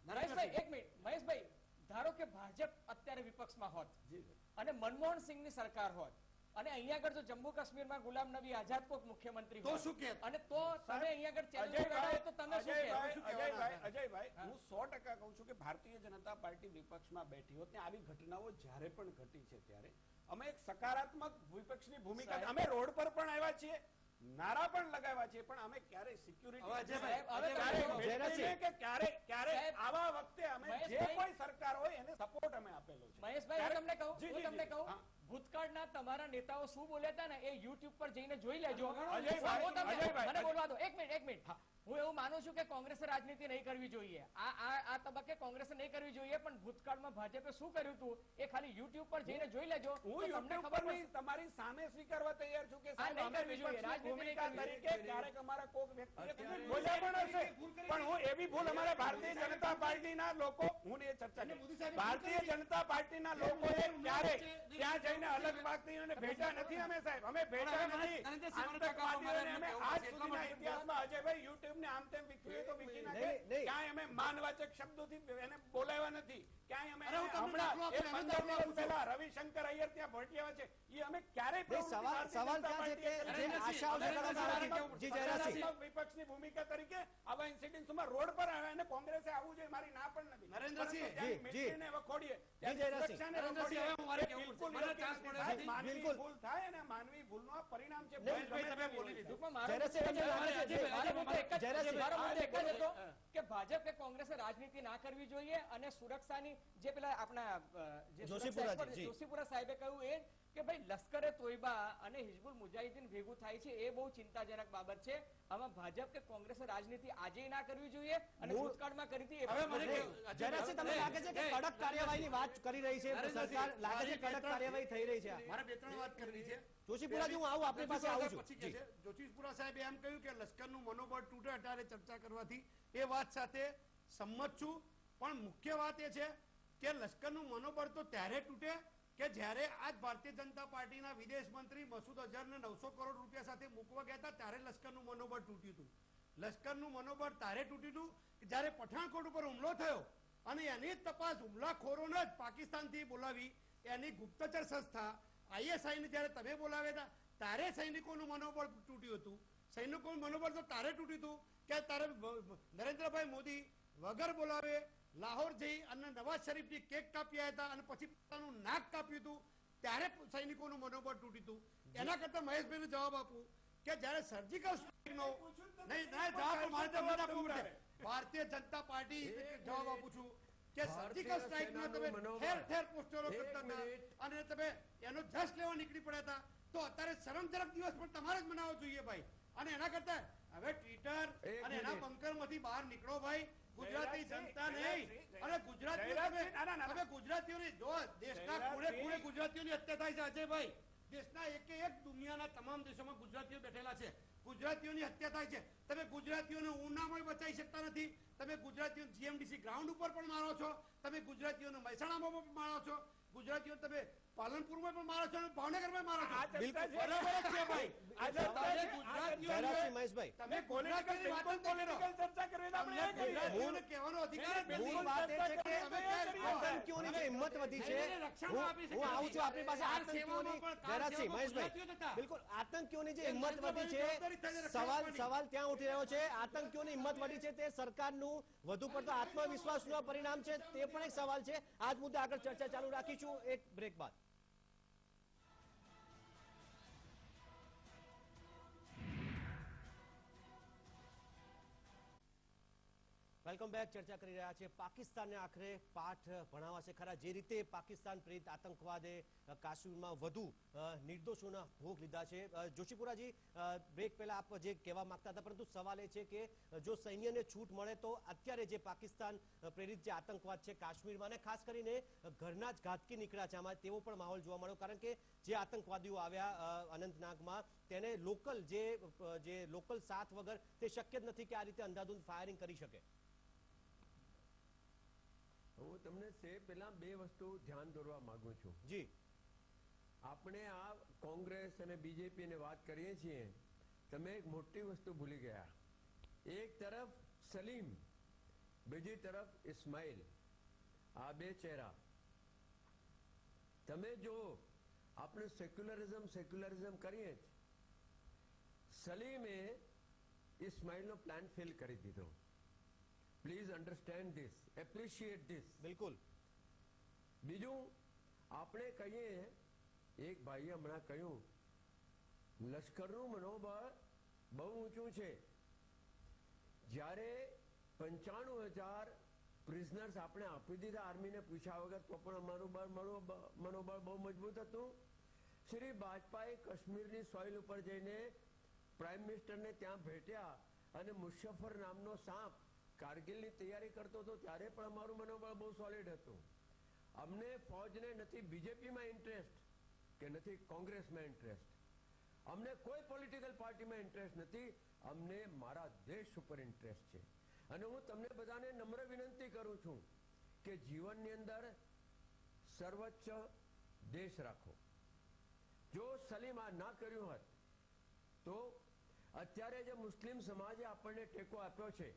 નરેશભાઈ એક મિનિટ, મહેશભાઈ, ધારો કે ભાજપ અત્યારે વિપક્ષમાં હોત અને મનમોહન સિંહની સરકાર હોત અને અહીંયા આગળ જો જમ્મુ કાશ્મીરમાં ગુલામ નબી આઝાદ કોક મુખ્યમંત્રી તો શું કે, અને તો તમે અહીંયા આગળ ચેલેન્જ લડાવો તો તમે શું કહેવાય? અજયભાઈ, હું 100% કહું છું કે ભારતીય જનતા પાર્ટી વિપક્ષમાં બેઠી હોત ને આવી ઘટનાઓ જ્યારે પણ ઘટી છે ત્યારે અમે એક સકારાત્મક વિપક્ષની ભૂમિકા, અમે રોડ પર પણ આવ્યા છીએ, નારા પણ લગાવ્યા છે, પણ અમે ક્યારે સિક્યુરિટી કે ક્યારે આવા વખતે અમે જે કોઈ સરકાર હોય એને સપોર્ટ અમે આપેલો છે. મહેશભાઈ, હું તમને કહું ભૂતકાળના તમારા નેતાઓ શું બોલ્યા હતા ને એ યુટ્યુબ પર જઈને જોઈ લેજો. મને બોલવા દો, એક મિનિટ. હું એવું માનું છું કે કોંગ્રેસે રાજનીતિ નહીં કરવી જોઈએ, આ તબક્કે કોંગ્રેસે નહીં કરવી જોઈએ, પણ ભૂતકાળમાં ભાજપે શું કર્યું હતું એ ખાલી યુટ્યુબ પર જઈને જોઈ લેજો. હું યુટ્યુબ પર તમારી સામે સ્વીકારવા તૈયાર છું કે સાહેબ અમે ભૂમિકા તરીકે ક્યારેક અમારા કોક વ્યક્તિએ બોલ્યા પણ હશે, પણ હું એવી ભૂલ અમારા ભારતીય જનતા પાર્ટીના લોકો, હું એ ચર્ચા કરી, ભારતીય જનતા પાર્ટીના લોકોએ ક્યારેક ત્યાં જઈને અલગ વાતને ભેટા નથી. અમે સાહેબ અમે ભેટા નથી આતંકવાદીઓને. અમે આજ સુધીના ઇતિહાસમાં અજયભાઈ યુટ્યુબ ને આમ તેમ વિખરીએ તો વિખરી નાખે, ક્યાંય અમે માનવાચક શબ્દોથી એને બોલાવ્યા નથી. ક્યાંય અમે હમણાં 15 દિવસ પહેલા રવિશંકર અય્યર ત્યાં ભટક્યા છે, એ અમે ક્યારેય સવાલ ક્યાં છે કે જે આશાઓ વિપક્ષની ભૂમિકા તરીકે આવા ઇન્સિડન્ટ્સમાં રોડ પર આવ્યા અને કોંગ્રેસે આવવું જોઈએ, મારી ના પણ નથી. નરેન્દ્રસિંહ, મિલિટરીને વખોડીએ, સુરક્ષાને વખોડીએ, માનવી ભૂલ થાય અને માનવી ભૂલનું આ પરિણામ છે. તમે બોલી લીધું કે ભાજપ કે કોંગ્રેસે રાજનીતિ ના કરવી જોઈએ અને સુરક્ષાની જે પેલા આપણા જોશીપુરા સાહેબે કહ્યું એ કે ભાઈ લશ્કરે તોયબા અને હિઝબુલ મુજાહિદીન ભેગું થાય છે, એ બહુ ચિંતાજનક બાબત છે. આમાં ભાજપ કે કોંગ્રેસે રાજનીતિ આજે ના કરવી જોઈએ અને ભૂતકાળમાં કરી હતી. તમને લાગે છે કે કડક કાર્યવાહીની વાત કરી રહી છે સરકાર? લાગે છે કડક કાર્યવાહી થઈ રહી છે? મારે 2-3 વાત કરવી છે. જોશીપુરાજી, હું આવું આપની પાસે આવું છું. જોશીપુરા સાહેબે એમ કહ્યું કે લશ્કરનું મનોબળ તૂટે અત્યારે ચર્ચા કરવાથી, એ વાત સાથે સંમત છું. પણ મુખ્ય વાત એ છે કે લશ્કરનું મનોબળ તો ત્યારે તૂટે કે જ્યારે આજ ભારતીય જનતા પાર્ટીના વિદેશ મંત્રી મસૂદ અઝહરને 900 કરોડ રૂપિયા સાથે મૂકવા ગયા હતા, ત્યારે લશ્કરનું મનોબળ તૂટ્યું હતું. લશ્કરનું મનોબળ ત્યારે તૂટ્યું હતું કે જ્યારે પઠાણકોટ ઉપર હુમલો થયો અને એની જ તપાસ હુમલાખોરોને જ પાકિસ્તાનથી બોલાવી, એની ગુપ્તચર સંસ્થા ISI ને જ્યારે તમે બોલાવ્યા હતા ત્યારે સૈનિકોનું મનોબળ તૂટ્યું હતું. સૈનિકોનું મનોબળ તો તારે તૂટ્યું હતું કે તારે નરેન્દ્રભાઈ મોદી વગર બોલાવે લાહોર જઈ અને નવાઝ શરીફની કેક કાપ્યા હતા અને પછી પોતાનું નાક કાપ્યું હતું, ત્યારે સૈનિકોનું મનોબળ તૂટ્યું હતું. એના કરતા મહેશભાઈને જવાબ આપું કે જ્યારે સર્જિકલ સ્ટ્રાઇકનો ભારતીય જનતા પાર્ટી જવાબ આપું છું કે સર્જિકલ સ્ટ્રાઇકનો તમે ઠેર ઠેર પોસ્ટરો કરતા હતા અને તમે એનો જશ લેવા નીકળી પડ્યા હતા, તો અત્યારે શરમજનક દિવસ પણ તમારે જ મનાવવો જોઈએ ભાઈ. અને એના કરતા હવે ટ્વિટર અને એના બંકરમાંથી બહાર નીકળો ભાઈ. ગુજરાતી જનતા નહીં અને ગુજરાતીઓની જો દેશના ખૂણે ગુજરાતીઓની હત્યા થાય છે અજયભાઈ. દેશના એક દુનિયાના તમામ દેશોમાં ગુજરાતીઓ બેઠેલા છે. ગુજરાતીઓની હત્યા થાય છે. તમે ગુજરાતીઓને ઉનામાં બચાવી શકતા નથી. તમે ગુજરાતીઓ જીએમડીસી ગ્રાઉન્ડ ઉપર પણ મારો છો. તમે ગુજરાતીઓને મહેસાણામાં પણ મારો છો. ગુજરાતીઓ તમે પાલનપુરમાં પણ મારો છો, ભાવનગરમાં મારો છો. બિલકુલ બરાબર જ છે ભાઈ. આજે તમે જયરાજસિંહ મહેશભાઈ, તમે ગુજરાતીઓની વાત જ નહીં કરો. ચર્ચા કરવી તો આપણે એ કરીએ. ગુજરાતીઓને કહેવાનો અધિકાર જ નથી. મૂળ વાત એ છે કે તમે ક્યારે આતંકીઓની જે હિંમત વધી છે, રક્ષણ આપી હું આવું છું આપણી પાસે. કાર આતંકીઓની સેવામાં પણ કાર જયરાજસિંહ સેવામાં મહેશભાઈ, ગુજરાતીઓ હતા. બિલકુલ આતંકીઓની જે એ હિંમત વધી છે, જવાબદારી થઈ જાય સવાલ રક્ષણ સવાલ ત્યાં ઉઠી રહ્યો છે. આતંકીઓની હિંમત વધી છે તે સરકારનું વધુ પડતો આત્મવિશ્વાસનું પરિણામ છે, તે પણ એક સવાલ છે. આ જ મુદ્દે આગળ ચર્ચા ચાલુ રાખીશું એક બ્રેક બાદ. Welcome back. ચર્ચા કરી રહ્યા છે પાકિસ્તાનને આખરે પાઠ ભણાવાશે ખરા. જે રીતે પાકિસ્તાન પ્રેરિત આતંકવાદે કાશ્મીરમાં વધુ નિર્દોષોના ભોગ લીધા છે. જોશીપુરાજી, બ્રેક પહેલા આપ જે કહેવા માંગતા હતા, પરંતુ સવાલ એ છે કે જો સૈન્યને છૂટ મળે તો અત્યારે જે પાકિસ્તાન પ્રેરિત જે આતંકવાદ છે કાશ્મીરમાં, અને ખાસ કરીને ઘરના જ ઘાતકી નીકળ્યા છે આમાં, તેવો પણ માહોલ જોવા મળ્યો. કારણ કે જે આતંકવાદીઓ આવ્યા અનંતનાગમાં, તેને જે લોકલ સાથ વગર તે શક્ય જ નથી કે આ રીતે અંધાધૂંધ ફાયરિંગ કરી શકે. હું તમને પહેલા બે વસ્તુ ધ્યાન દોરવા માંગુ છું. જી, આપણે આ કોંગ્રેસ અને બીજેપી ને વાત કરીએ છીએ, તમે એક મોટી વસ્તુ ભૂલી ગયા. એક તરફ સલીમ, બીજી તરફ ઇસ્માઇલ, આ બે ચહેરા. તમે જો આપણે સેક્યુલરિઝમ કરીએ જ, સલીમે ઇસ્માઇલનો પ્લાન ફેલ કરી દીધો. Please understand this, appreciate this. બિલકુલ. બીજું આપણે કહીએ, એક ભાઈએ હમણાં કહ્યું લશ્કરનું મનોબળ બહુ ઊંચું છે. જ્યારે 95,000 પ્રિઝનર્સ આપણે આપી દીધા આર્મીને પૂછ્યા વગર, તો પણ અમારું મનોબળ બહુ મજબૂત હતું. શ્રી વાજપેયી કાશ્મીરની સોઇલ ઉપર જઈને પ્રાઇમ મિનિસ્ટરને ત્યાં ભેટ્યા, અને મુશફર નામનો સાપ કારગિલની તૈયારી કરતો હતો, ત્યારે પણ અમારું મનોબળ બહુ સોલિડ હતું. અમને ફૌજને નથી બીજેપીમાં ઇન્ટરેસ્ટ કે નથી કોંગ્રેસમાં ઇન્ટરેસ્ટ, અમને કોઈ પોલિટિકલ પાર્ટીમાં ઇન્ટરેસ્ટ નથી, અમને મારા દેશ ઉપર ઇન્ટરેસ્ટ છે. અને હું તમને બધાને નમ્ર વિનંતી કરું છું કે જીવનની અંદર સર્વોચ્ચ દેશ રાખો. જો સલીમ આ ના કર્યું હોત તો અત્યારે જે મુસ્લિમ સમાજે આપણને ટેકો આપ્યો છે,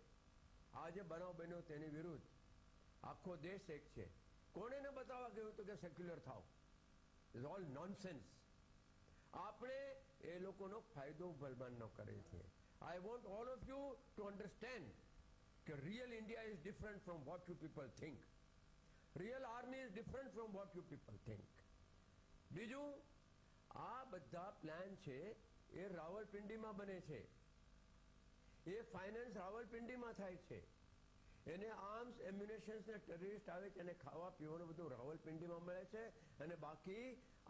આજે બનાવ બન્યો તેની વિરુદ્ધ, આખો દેશ એક છે. કોણે ન બતાવવા ગયું હતું કે સેક્યુલર થાવ? Is all nonsense. આપણે એ લોકોનો ફાયદો ભલમાન ન કરીએ છીએ. I want all of you to understand કે real India is different from what you people think. Real army is different from what you people think. બીજું, આ બધા પ્લાન છે એ રાવલપિંડીમાં બને છે. એ ફાઇનાન્સ રાવલપિંડીમાં થાય છે. એને આર્મ્સ, એમ્યુનેશન્સ ને ટેરરિસ્ટ આવે છે, એને ખાવા પીવાનું બધું રાવલપિંડીમાં મળે છે, અને બાકી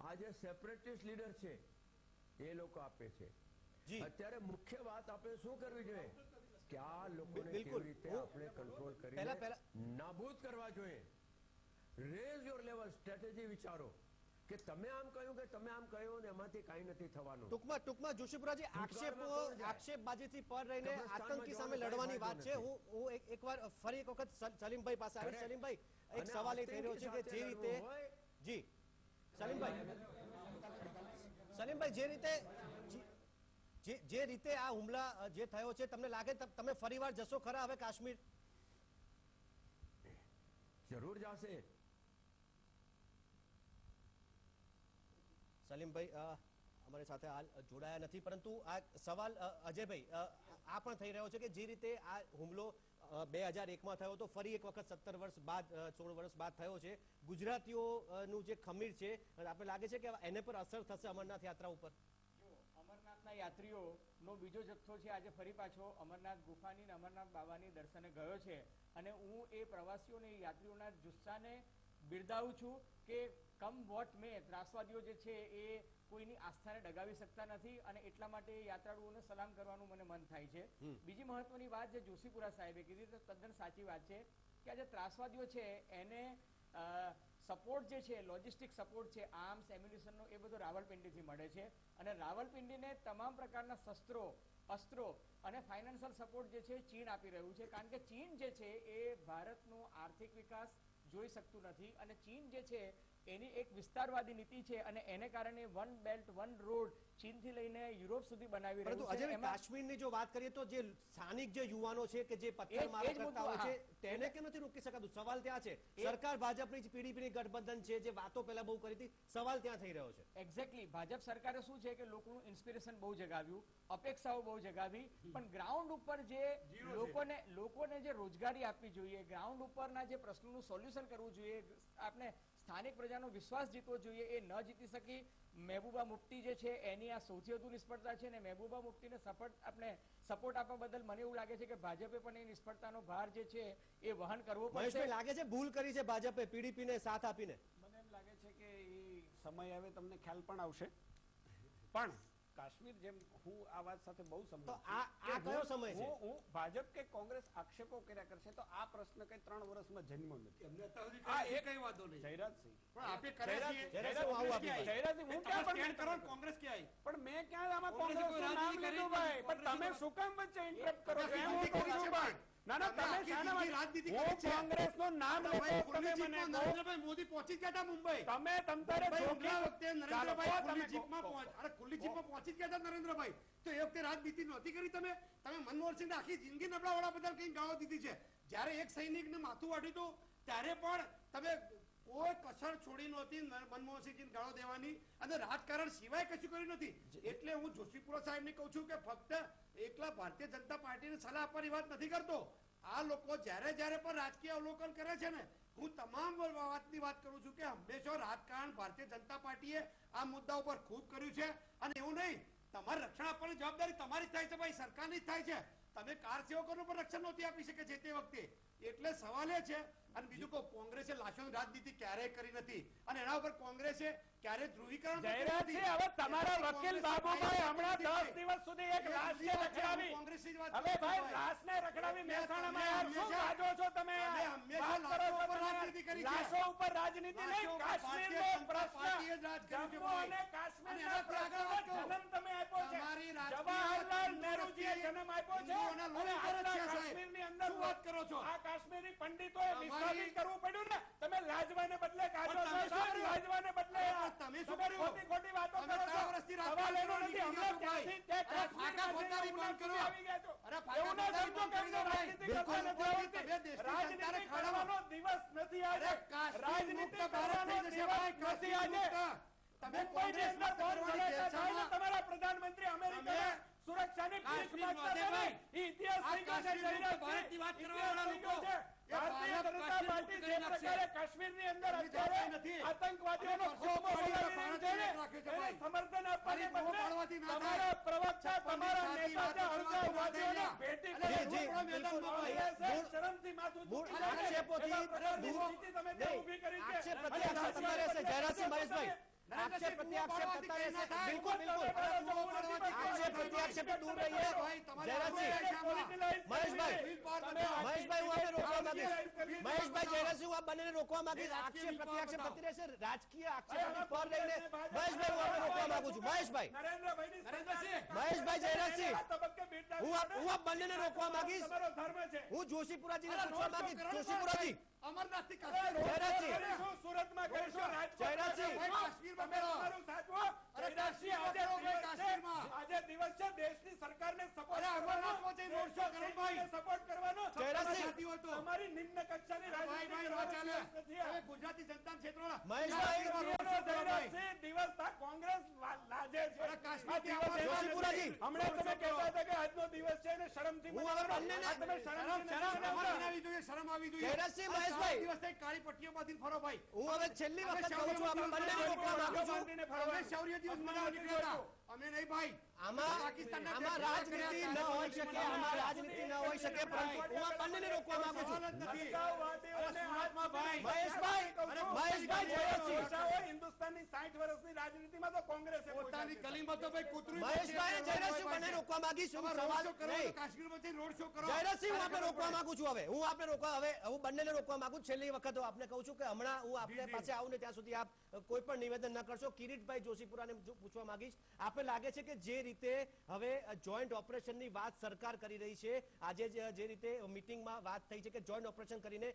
આ જે સેપરેટિસ્ટ લીડર છે એ લોકો આપે છે. અત્યારે મુખ્ય વાત આપણે શું કરવી જોઈએ કે આ લોકોને કેવી રીતે આપણે કંટ્રોલ કરીને નાબૂદ કરવા જોઈએ. રેઝ યોર લેવલ, સ્ટ્રેટેજી વિચારો કે તમે આમ કહ્યું કે તમે આમ કહ્યું, ને એમાંથી કઈ નથી થવાનું. ટૂંકમાં જોશીપુરાજી, આક્ષેપબાજીથી પર રહીને આતંકી સામે લડવાની વાત છે. હું એકવાર ફરી એક વખત સલીમભાઈ પાસે આવીશ. સલીમભાઈ, એક સવાલ એ થઈ રહ્યો છે કે જે રીતે, જી સલીમભાઈ, જે રીતે આ હુમલા જે થયો છે, તમને લાગે તમે ફરીવાર જશો ખરા હવે કાશ્મીર? જરૂર જશે. સલીમભાઈ અમારી સાથે હાલ જોડાયા નથી, પરંતુ આ સવાલ અજયભાઈ આ પણ થઈ રહ્યો છે કે જે રીતે આ હુમલો 2001માં થયો તો ફરી એક વખત 17 વર્ષ બાદ 16 વર્ષ બાદ થયો છે. ગુજરાતીઓનું જે ખમીર છે, આપણે લાગે છે કે એને પર અસર થશે અમરનાથ યાત્રા ઉપર? અમરનાથના યાત્રીઓનો બીજો જથ્થો છે આજે ફરી પાછો અમરનાથ ગુફાની અને અમરનાથ બાબાની દર્શને ગયો છે, અને હું એ પ્રવાસીઓને, યાત્રીઓના જુસ્સાને બિરદાવું છું કે કમ વોટ મે, ત્રાસવાદીઓ જે છે એ કોઈની આસ્થાને ડગાવી શકતા નથી, અને એટલા માટે યાત્રાળુઓને સલામ કરવાનું મને મન થાય છે. બીજી મહત્વની વાત જે જોશીપુરા સાહેબે કીધી તો તદ્દન સાચી વાત છે કે આજે ત્રાસવાદીઓ છે એને સપોર્ટ જે છે, લોજિસ્ટિક સપોર્ટ છે, આર્મ્સ, એમ્યુનિશનનો, એ બધો રાવલપિંડીથી મળે છે. અને રાવલપિંડીને તમામ પ્રકારના શસ્ત્રો, અસ્ત્રો અને ફાઇનાન્શિયલ સપોર્ટ જે છે ચીન આપી રહ્યું છે. કારણ કે ચીન જે છે એ ભારતનો આર્થિક વિકાસ જોઈ શકતું નથી, અને ચીન જે છે એની એક વિસ્તારવાદી નીતિ છે, અને એને કારણે વન બેલ્ટ વન રોડ ચીનથી લઈને યુરોપ સુધી બનાવી રહ્યું છે. પરંતુ કાશ્મીરની જો વાત કરીએ તો જે સ્થાનિક જે યુવાનો છે કે જે પથ્થરમારો કરતા હોય છે તેને કેમ નથી રોકી શકાતું? સવાલ ત્યાં છે. સરકાર ભાજપની પીડીપીની ગઠબંધન છે, જે વાતો પહેલા બહુ કરી હતી, સવાલ ત્યાં થઈ રહ્યો છે. એક્ઝેક્ટલી. ભાજપ સરકારે શું છે કે લોકોનું ઇન્સ્પિરેશન બહુ જગાવ્યું, અપેક્ષાઓ બહુ જગાવી, પણ ગ્રાઉન્ડ ઉપર જે લોકોને જે રોજગારી આપવી જોઈએ, ગ્રાઉન્ડ ઉપરના જે પ્રશ્નોનું સોલ્યુશન કરવું જોઈએ, આપણે સ્થાનિક પ્રજાનો વિશ્વાસ જીતવો જોઈએ, એ ન જીતી શકી. મહેબૂબા મુફ્તી જે છે એની આ સૌથી વધુ નિષ્ફળતા છે, અને મહેબૂબા મુફ્તીને સપોર્ટ આપવા બદલ મને એવું લાગે છે કે ભાજપે પણ એ નિષ્ફળતાનો ભાર જે છે એ વહન કરવો પડશે. લાગે છે ભૂલ કરી છે ભાજપે પીડીપીને સાથ આપીને. મને એમ લાગે છે કે એ સમય આવે તમને ખ્યાલ પણ આવશે. પણ કાશ્મીર, જેમ હું આ વાત સાથે બહુ સમજો, આ કયો સમય છે? હું ભાજપ કે કોંગ્રેસ આક્ષેપો કર્યા કરશે તો આ પ્રશ્ન કઈ 3 વર્ષમાં જન્મ્યો નથી. આ એક કઈ વાતો નહીં. જયરાજસિંહ પણ આપે કર્યા છીએ. જયરાજસિંહ હું ક્યાં સ્ટેન્ડ કરો, કોંગ્રેસ ક્યાં આવી? પણ મેં ક્યાં આમાં કોંગ્રેસનું નામ લીધું ભાઈ? પણ તમે શું કામ વચ્ચે ઇન્ટરપ્ટ કરો છો? એમ હું કહું છું ભાઈ. ના ના, તમે શાના રાજનીતિ હું કોંગ્રેસનું નામ લેતો તમે મને નરેન્દ્રભાઈ મોદી પહોંચી ગયા હતા મુંબઈ. તમે તમતારે જોગી વખતે નરેન્દ્રભાઈ ખુલ્લી જીપમાં પહોંચી ગયા હતા નરેન્દ્રભાઈ. તો એ વખતે રાજનીતિ નહોતી કરી તમે? મનમોહનસિંહ આખી જિંદગી નબળા વડાપ્રધાન કઈ ગાળો દીધી છે. જ્યારે એક સૈનિકને માથું વાઢ્યું હતું ત્યારે પણ તમે કોઈ કસર છોડી નહોતી મનમોહનસિંહજીને ગાળો દેવાની, અને રાજકારણ સિવાય કશું કર્યું નથી. એટલે હું જોશીપુરા સાહેબને કહું છું કે ફક્ત એકલા ભારતીય જનતા પાર્ટીને સલાહ આપવાની વાત નથી કરતો. આ લોકો જ્યારે પણ રાજકીય અવલોકન કરે છે ને, હું તમામ વાતની વાત કરું છું કે હંમેશા રાજકારણ ભારતીય જનતા પાર્ટીએ આ મુદ્દા ઉપર ખૂબ કર્યું છે. અને એવું નહીં, તમારે રક્ષણ આપવાની જવાબદારી તમારી જ થાય છે ભાઈ, સરકારની જ થાય છે. તમે કાર સેવકોનું પણ રક્ષણ નહોતી આપી શકે છે તે વખતે. એટલે સવાલ એ છે. અને બીજું કહું, કોંગ્રેસે લાશોની રાજનીતિ ક્યારેય કરી નથી, અને એના ઉપર કોંગ્રેસે ક્યારેય ધ્રુવીકરણ હવે તમારા વકીલ બાબુભાઈ હમણાં 10 દિવસ સુધી એક લાશને રખડાવી, હવે ભાઈ લાશને રખડાવી મહેસાણામાં, યાર શું કાઢો છો તમે? વાત કરો છો તમે લાશો ઉપર રાજનીતિ નહીં, કાશ્મીરનો પ્રશ્ન, જમ્મુ અને કાશ્મીરના પ્રશ્નનો જન્મ તમે આપ્યો છે. જવાહરલાલ નહેરુજીએ જન્મ આપ્યો છે, અને આજના કાશ્મીરની અંદર વાત કરો છો. આ કાશ્મીરી પંડિતોએ વિસ્થાપિત કરવું પડ્યું ને, તમે લાજવાને બદલે કાઢો છો, લાજવાને બદલે તમે ખોટી વાતો કરો છો. સવાલ એનો નથી, હમણાં ત્યાંથી તે કાશ્મીરમાં બંધ કરો. એવું ના સમજો કે અમને રાજનીતિ કરતા નથી આવડતી. રાજનીતિ કરવાનો દિવસ નથી આજે, રાજનીતિ કરવાનો દિવસ નથી આજે. મુંબઈની અંદર બોમ્બ ધડાકા થાય ને તમારા પ્રધાનમંત્રી અમેરિકાએ સુરક્ષાની ભીખ માંગતા હતા, એ ઇતિહાસ થઈ ગયો છે. ભારતની વાત કરવાવાળા લોકો ભારતીય જનતા પાર્ટી જે પ્રકારે કાશ્મીરની અંદર અત્યારે આતંકવાદીઓનો ખોબો બોલાવી રહી છે, એને સમર્થન આપવાને બદલે તમારા પ્રવક્તા, તમારા નેતા જે અણગાવવાદીઓને ભેટી પડે શરમથી માથું ઝૂકી જાય એવા પ્રકારની સ્થિતિ તમે ત્યાં ઊભી કરી છે. આક્ષેપ પ્રત્યાક્ષેપ મહેશભાઈ, આક્ષેપ પ્રત્યાક્ષેપ કરતા રહેશે. બિલકુલ આક્ષેપ પ્રત્યાક્ષેપ દૂર રહીએ. મહેશભાઈ હું આપને રોકવા માંગીશ. મહેશભાઈ જયરાજસિંહ, હું આ બંનેને રોકવા માંગીશ. આક્ષેપ પ્રત્યાક્ષેપ થતી રહેશે. રાજકીય આક્ષેપોની પર રહીને મહેશભાઈ હું આપને રોકવા માંગુ છું. મહેશભાઈ જયરાજસિંહ, હું આ બંનેને રોકવા માંગીશ. હું જોશીપુરાજીને પૂછવા માંગીશ. જોશીપુરાજી, અમરનાથથી સુરતમાં કરીશું આજે દિવસ છે દેશની સરકારને સપોર્ટ કરવાનો. તમારી નિમ્ન કક્ષાની રાજનીતિ ગુજરાતી જનતા ક્ષેત્રોના દિવસ કોંગ્રેસ લાજે છે. હમણાં તમે કહેતા હતા કે આજનો દિવસ છે ને શરમથી શરમ આવી જોઈએ. કાળી પટ્ટીઓ બાંધી ફરો ભાઈ. હું હવે છેલ્લી વખત કહું છું, આપણે બંનેને રોકવા માંગુ છું. અમે શૌર્ય દિવસ મનાવવા નીકળ્યા હતા. અમે નહીં ભાઈ. આમાં રાજનીતિ ન હોઈ શકે, આમાં રાજનીતિ ન હોઈ શકે, પરંતુ હું આ બંનેને આપને રોકવા માંગુ છું. અટકાવવાદીઓને સુરતમાં મહેશભાઈ જયરાજસિંહ. હિન્દુસ્તાનની 60 વર્ષની રાજનીતિમાં તો કોંગ્રેસે પોતાની ગલીમાં તો ભાઈ કૂતરું મહેશભાઈ જયરાજસિંહ મને રોકવા માંગીશ. હું સવાલ નહીં. કાશ્મીરમાંથી રોડ શો કરો. જયરાજસિંહ હું આપને રોકવા માંગુ છું. હવે હું આપને રોકવા હું બંનેને રોકવા માંગુ છું. છેલ્લી વખત હું આપને કહું છું કે હમણાં હું આપને પાસે આવું ને ત્યાં સુધી આપ કોઈ પણ નિવેદન ન કરશો. કિરીટભાઈ જોશીપુરાને પૂછવા માંગીશ, આપને લાગે છે કે જે રીતે હવે જોઈન્ટ ઓપરેશનની વાત સરકાર કરી રહી છે, આજે જે રીતે મીટિંગમાં વાત થઈ છે કે જોઈન્ટ ઓપરેશન કરીને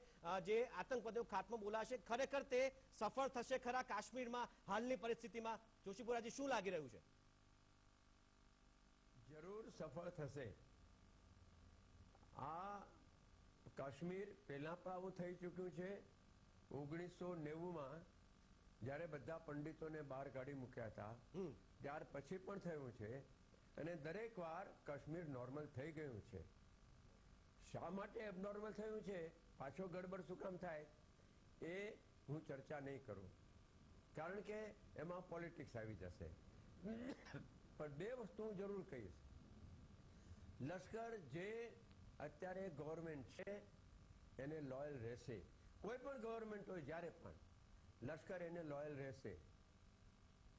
જે આતંકવાદીનો ખાત્મો બોલાશે, ખરેખર તે સફળ થશે ખરા કાશ્મીરમાં હાલની પરિસ્થિતિમાં? જોશીપુરાજી, શું લાગી રહ્યું છે? જરૂર સફળ થશે. આ કાશ્મીર પહેલા પણ આવું થઈ ચૂક્યું છે. 1990માં જ્યારે બધા પંડિતોને બહાર કાઢી મૂક્યા હતા ત્યાર પછી પણ થયું છે, અને દરેક વાર કાશ્મીર નોર્મલ થઈ ગયું છે. શા માટે એબનોર્મલ થયું છે, પાછો ગડબડ શું કામ થાય, એ હું ચર્ચા નહીં કરું, કારણ કે એમાં પોલિટિક્સ આવી જશે. પણ બે વસ્તુ હું જરૂર કહીશ. લશ્કર જે અત્યારે ગવર્મેન્ટ છે એને લોયલ રહેશે. કોઈ પણ ગવર્મેન્ટ હોય જ્યારે પણ લશ્કર એને લોયલ રહેશે.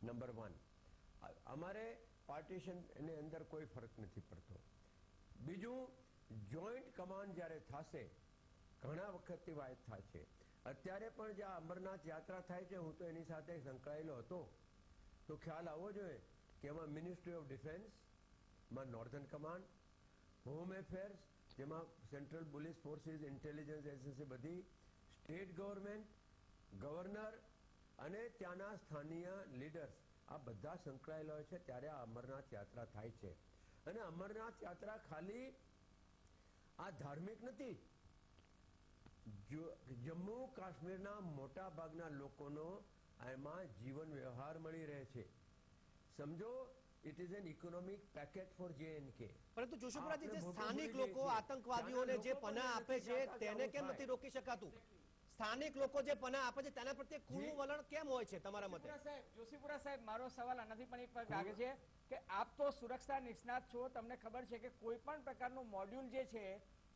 નંબર 1. અમારે પાર્ટીશન એની અંદર કોઈ ફરક નથી પડતો. બીજું, જોઈન્ટ કમાન્ડ જ્યારે થશે, ઘણા વખતથી વાત થાય છે. અત્યારે પણ જ્યાં અમરનાથ યાત્રા થાય છે, હું તો એની સાથે સંકળાયેલો હતો, તો ખ્યાલ આવવો જોઈએ કે એમાં મિનિસ્ટ્રી ઓફ ડિફેન્સ, માં નોર્ધન કમાન્ડ, હોમ એફેર્સ, જેમાં central police forces, intelligence agency, બધી સ્ટેટ ગવર્મેન્ટ, ગવર્નર અને ત્યાંના સ્થાનીય લીડર્સ, આ બધા સંકળાયેલા હોય છે. ત્યારે આ અમરનાથ યાત્રા થાય છે. અને અમરનાથ યાત્રા ખાલી આ ધાર્મિક નથી. જમ્મુ કાશ્મીરના મોટા ભાગના લોકોનો એમાં જીવન વ્યવહાર મળી રહે છે. સમજો, it is an economic package for J&K. પરંતુ જોશીપુરાજી, જે સ્થાનિક લોકો આતંકવાદીઓને જે પનાહ આપે છે તેને કેમ નથી રોકી શકાતું? સ્થાનિક લોકો જે પનાહ આપે છે તેના પ્રત્યે ખુલ્લું વલણ કેમ હોય છે તમારા મતે? જોશીપુરા સાહેબ, મારો સવાલ આનાથી પણ એક લાગે છે કે આપ તો સુરક્ષા નિષ્ણાત છો, તમને ખબર છે કે કોઈ પણ પ્રકારનું મોડ્યુલ જે છે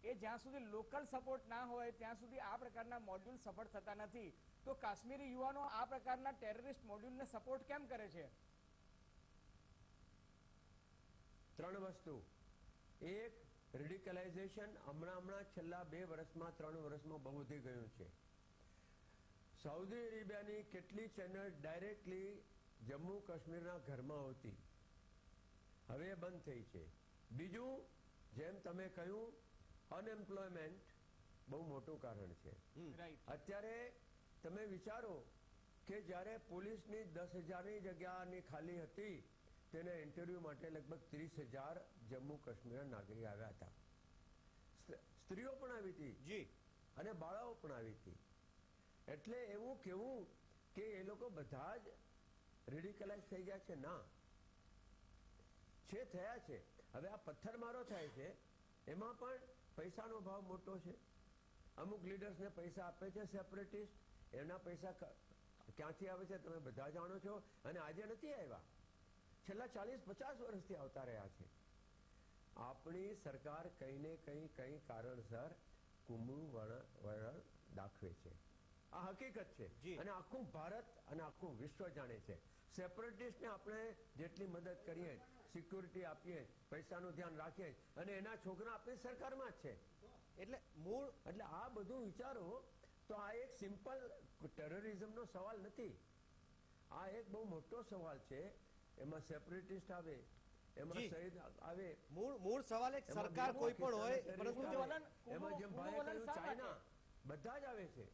એ જ્યાં સુધી લોકલ સપોર્ટ ના હોય ત્યાં સુધી આ પ્રકારના મોડ્યુલ સફળ થતા નથી. તો કાશ્મીરી યુવાનો આ પ્રકારના ટેરરિસ્ટ મોડ્યુલને સપોર્ટ કેમ કરે છે? 3 વસ્તુ. એક, રેડિકલાઇઝેશન હમણાં છેલ્લા 2 વર્ષમાં 3 વર્ષમાં બહુ વધી ગયું છે. સાઉદી અરેબિયાની કેટલી ચેનલ ડાયરેક્ટલી જમ્મુ કાશ્મીરના ઘરમાં હોતી, હવે બંધ થઈ છે. બીજું, જેમ તમે કહ્યું, અનએમ્પ્લોયમેન્ટ બહુ મોટું કારણ છે. અત્યારે તમે વિચારો કે જ્યારે પોલીસની 10,000ની જગ્યાની ખાલી હતી, તેના ઇન્ટરવ્યુ માટે લગભગ 30,000 જમ્મુ કાશ્મીરના નાગરિક આવ્યા હતા. સ્ત્રીઓ પણ આવી હતી અને બાળાઓ પણ આવી હતી. એટલે એવું કેવું કે એ લોકો બધા જ રેડિકલાઇઝ થઈ ગયા છે? ના, છે, થયા છે. હવે આ પથ્થરમારો થાય છે, એમાં પણ પૈસાનો ભાવ મોટો છે. અમુક લીડર્સને પૈસા આપે છે સેપરેટિસ્ટ, એના પૈસા ક્યાંથી આવે છે તમે બધા જાણો છો. અને આજે નથી આવ્યા, છેલ્લા 40-50 વર્ષથી આવતા રહ્યા છે. આપણી સરકાર કંઈ ને કંઈ કારણસર કુમળું વલણ દાખવે છે. આ હકીકત છે, અને આખું ભારત અને આખું વિશ્વ જાણે છે. સેપરેટિસ્ટને આપણે જેટલી મદદ કરીએ, સિક્યુરિટી આપીએ, પૈસાનું ધ્યાન રાખીએ, અને એના છોકરા આપણી સરકારમાં જ છે. એટલે આ બધું વિચારો તો આ એક સિમ્પલ ટેરરિઝમનો સવાલ નથી. આ એક બહુ મોટો સવાલ છે. એમાં સેપરેટિસ્ટ આવે, એમાં શહીદ આવે. મૂળ સવાલ એક સરકાર કોઈ પણ હોય, પરંતુ એમાં જેમ ભાઈ કહ્યું ચાઇના, બધા જ આવે છે.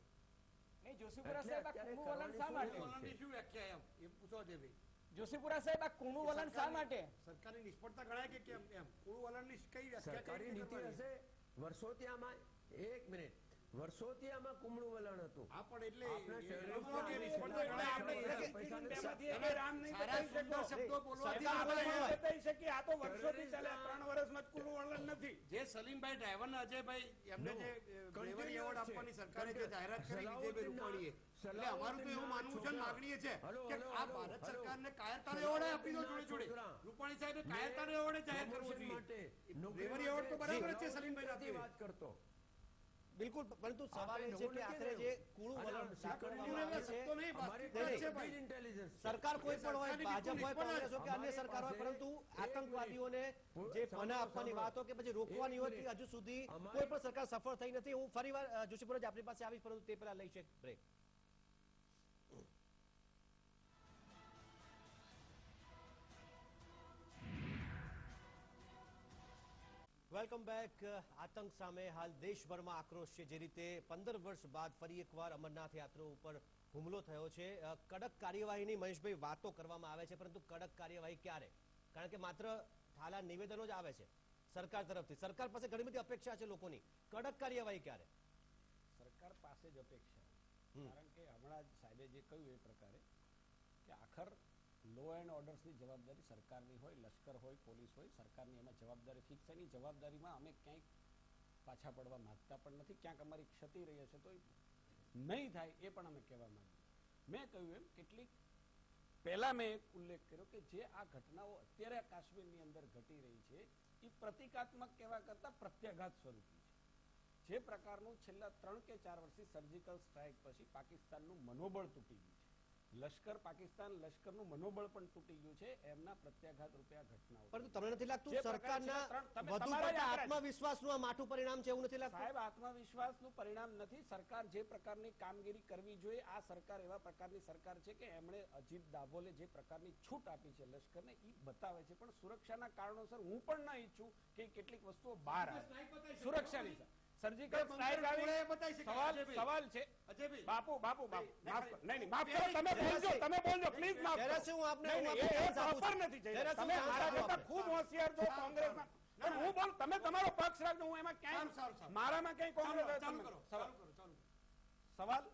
નહીં, જોશીપુરા સાહેબ, આ કુણુ વલણ શા માટે? શું વ્યાખ્યા એમ પૂછો છે ભાઈ. જોશીપુરા સાહેબ, આ કુણુ વલણ શા માટે? સરકારની નિષ્ફળતા ગણાય કે કેમ? એમ કુણુ વલણની કઈ વ્યાખ્યા? સરકારી નીતિ હશે. વર્ષોથી આમાં, એક મિનિટ, વર્ષોથી આમાં કુમળું વલણ હતું. હા, પણ એટલે જે સલીમભાઈ ડ્રાઈવર ને અજયભાઈ એમને જે બ્રેવરી એવોર્ડ આપવાની સરકારે જે જાહેરાત કરી વિજયભાઈ રૂપાણીએ, એટલે અમારું તો એવું માનવું છે, માગણી છે કે આ ભારત સરકારને કાયરતાનો એવોર્ડ આપી દો. જોડે રૂપાણી સાહેબે કાયરતાનો એવોર્ડ જાહેર કરવો જોઈએ. બ્રેવરી એવોર્ડ તો બરાબર છે સલીમભાઈ વાત કરતો. બિલકુલ, પરંતુ સવાલ એ છે નવું કે નથી આખરે ને. જે કૂણું અને વલણ આ દાખવવામાં આવે છે, સત્તો નહીં, અમારી વાસ્તવિકતા પાસે છે બધી ભાઈ. જ intelligence છે. સરકાર કોઈ પણ હોય, સરકારની ભાજપ હોય, બિલકુલ કોંગ્રેસ હોય કે અન્ય અમારી સરકાર હોય, પાસે પરંતુ એક આતંકવાદીઓને મિનિટ. જે સાંભળો, પનાહ આપવાની સાંભળો. વાતો કે પછી રોકવાની હોય એક કે મિનિટ. હજુ સુધી અમારી- કોઈ પણ સરકાર સફળ થઈ નથી. હું ફરીવાર જોશીપુર જ આપણી પાસે આવીશ, પરંતુ તે પહેલા લઈશ એક બ્રેક. Welcome back. આતંક સામે હાલ દેશભરમાં આક્રોશ છે. જે રીતે 15 વર્ષ બાદ ફરી એકવાર અમરનાથ યાત્રા ઉપર હુમલો થયો છે. કડક કાર્યવાહીની મહેશભાઈ વાતો કરવામાં આવે છે, પરંતુ કડક કાર્યવાહી ક્યારે? કારણ કે માત્ર થાલા નિવેદનો જ આવે છે સરકાર તરફથી. સરકાર પાસે ઘણી બધી અપેક્ષા છે લોકોની. કડક કાર્યવાહી ક્યારે? સરકાર પાસે જ અપેક્ષા, કારણ કે હમણાં જ સાહેબે જે કહ્યું એ પ્રકારે કે આખર લો એન્ડ ઓર્ડર્સની જવાબદારી સરકારની હોય, લશ્કર હોય, પોલીસ હોય, સરકારની એમાં જવાબદારી ફિક્સ. એની જવાબદારીમાં અમે ક્યાંય પાછા પડવા માંગતા પણ નથી. ક્યાંક અમારી ક્ષતિ રહી હશે તો નહીં થાય એ પણ અમે કહેવા માંગીએ. મેં કહ્યું એમ કેટલીક પહેલા મેં એક ઉલ્લેખ કર્યો કે જે આ ઘટનાઓ અત્યારે કાશ્મીરની અંદર ઘટી રહી છે એ પ્રતિકાત્મક કહેવા કરતા પ્રત્યાઘાત સ્વરૂપી છે. જે પ્રકારનું છેલ્લા 3 કે 4 વર્ષથી સર્જિકલ સ્ટ્રાઇક પછી પાકિસ્તાનનું મનોબળ તૂટી ગયું છે, લશ્કર પાકિસ્તાન લશ્કરનું મનોબળ પણ તૂટી ગયું છે, એમના પ્રત્યાઘાત રૂપે આ ઘટનાઓ. પરંતુ તમને નથી લાગતું જે પ્રકારે સરકારના તમે વધુ તમારા પડતા આંકડા- આત્મવિશ્વાસનું આ માઠું પરિણામ છે, એવું નથી લાગતું? સાહેબ, આત્મવિશ્વાસનું પરિણામ નથી. સરકાર જે પ્રકારની કામગીરી કરવી જોઈએ, આ સરકાર એવા પ્રકારની સરકાર છે કે એમણે અજીત ડાભોલે જે પ્રકારની છૂટ આપી છે લશ્કરને એ બતાવે છે. પણ સુરક્ષાના કારણોસર હું પણ ના ઈચ્છું કે કેટલીક વસ્તુઓ બહાર આવે. સુરક્ષાની સર્જિકલ સ્ટ્રાઇક આવી સવાલ છે. બાપુ માફ કરો. નહીં માફ કરો, તમે બોલજો પ્લીઝ માફ કરો. જયરાજસિંહ, હું આપને નહીં, હું એ આપને chance proper આપું છું. નથી જયરાજ. જયરાજસિંહ, તમે chance મારા આપો કરતા આપને. ખૂબ હોશિયાર છો કોંગ્રેસના. પણ હું બોલ, તમે તમારો પક્ષ રાખજો. હું એમાં ક્યાંય મારામાં ક્યાંય કોંગ્રેસ સવાલ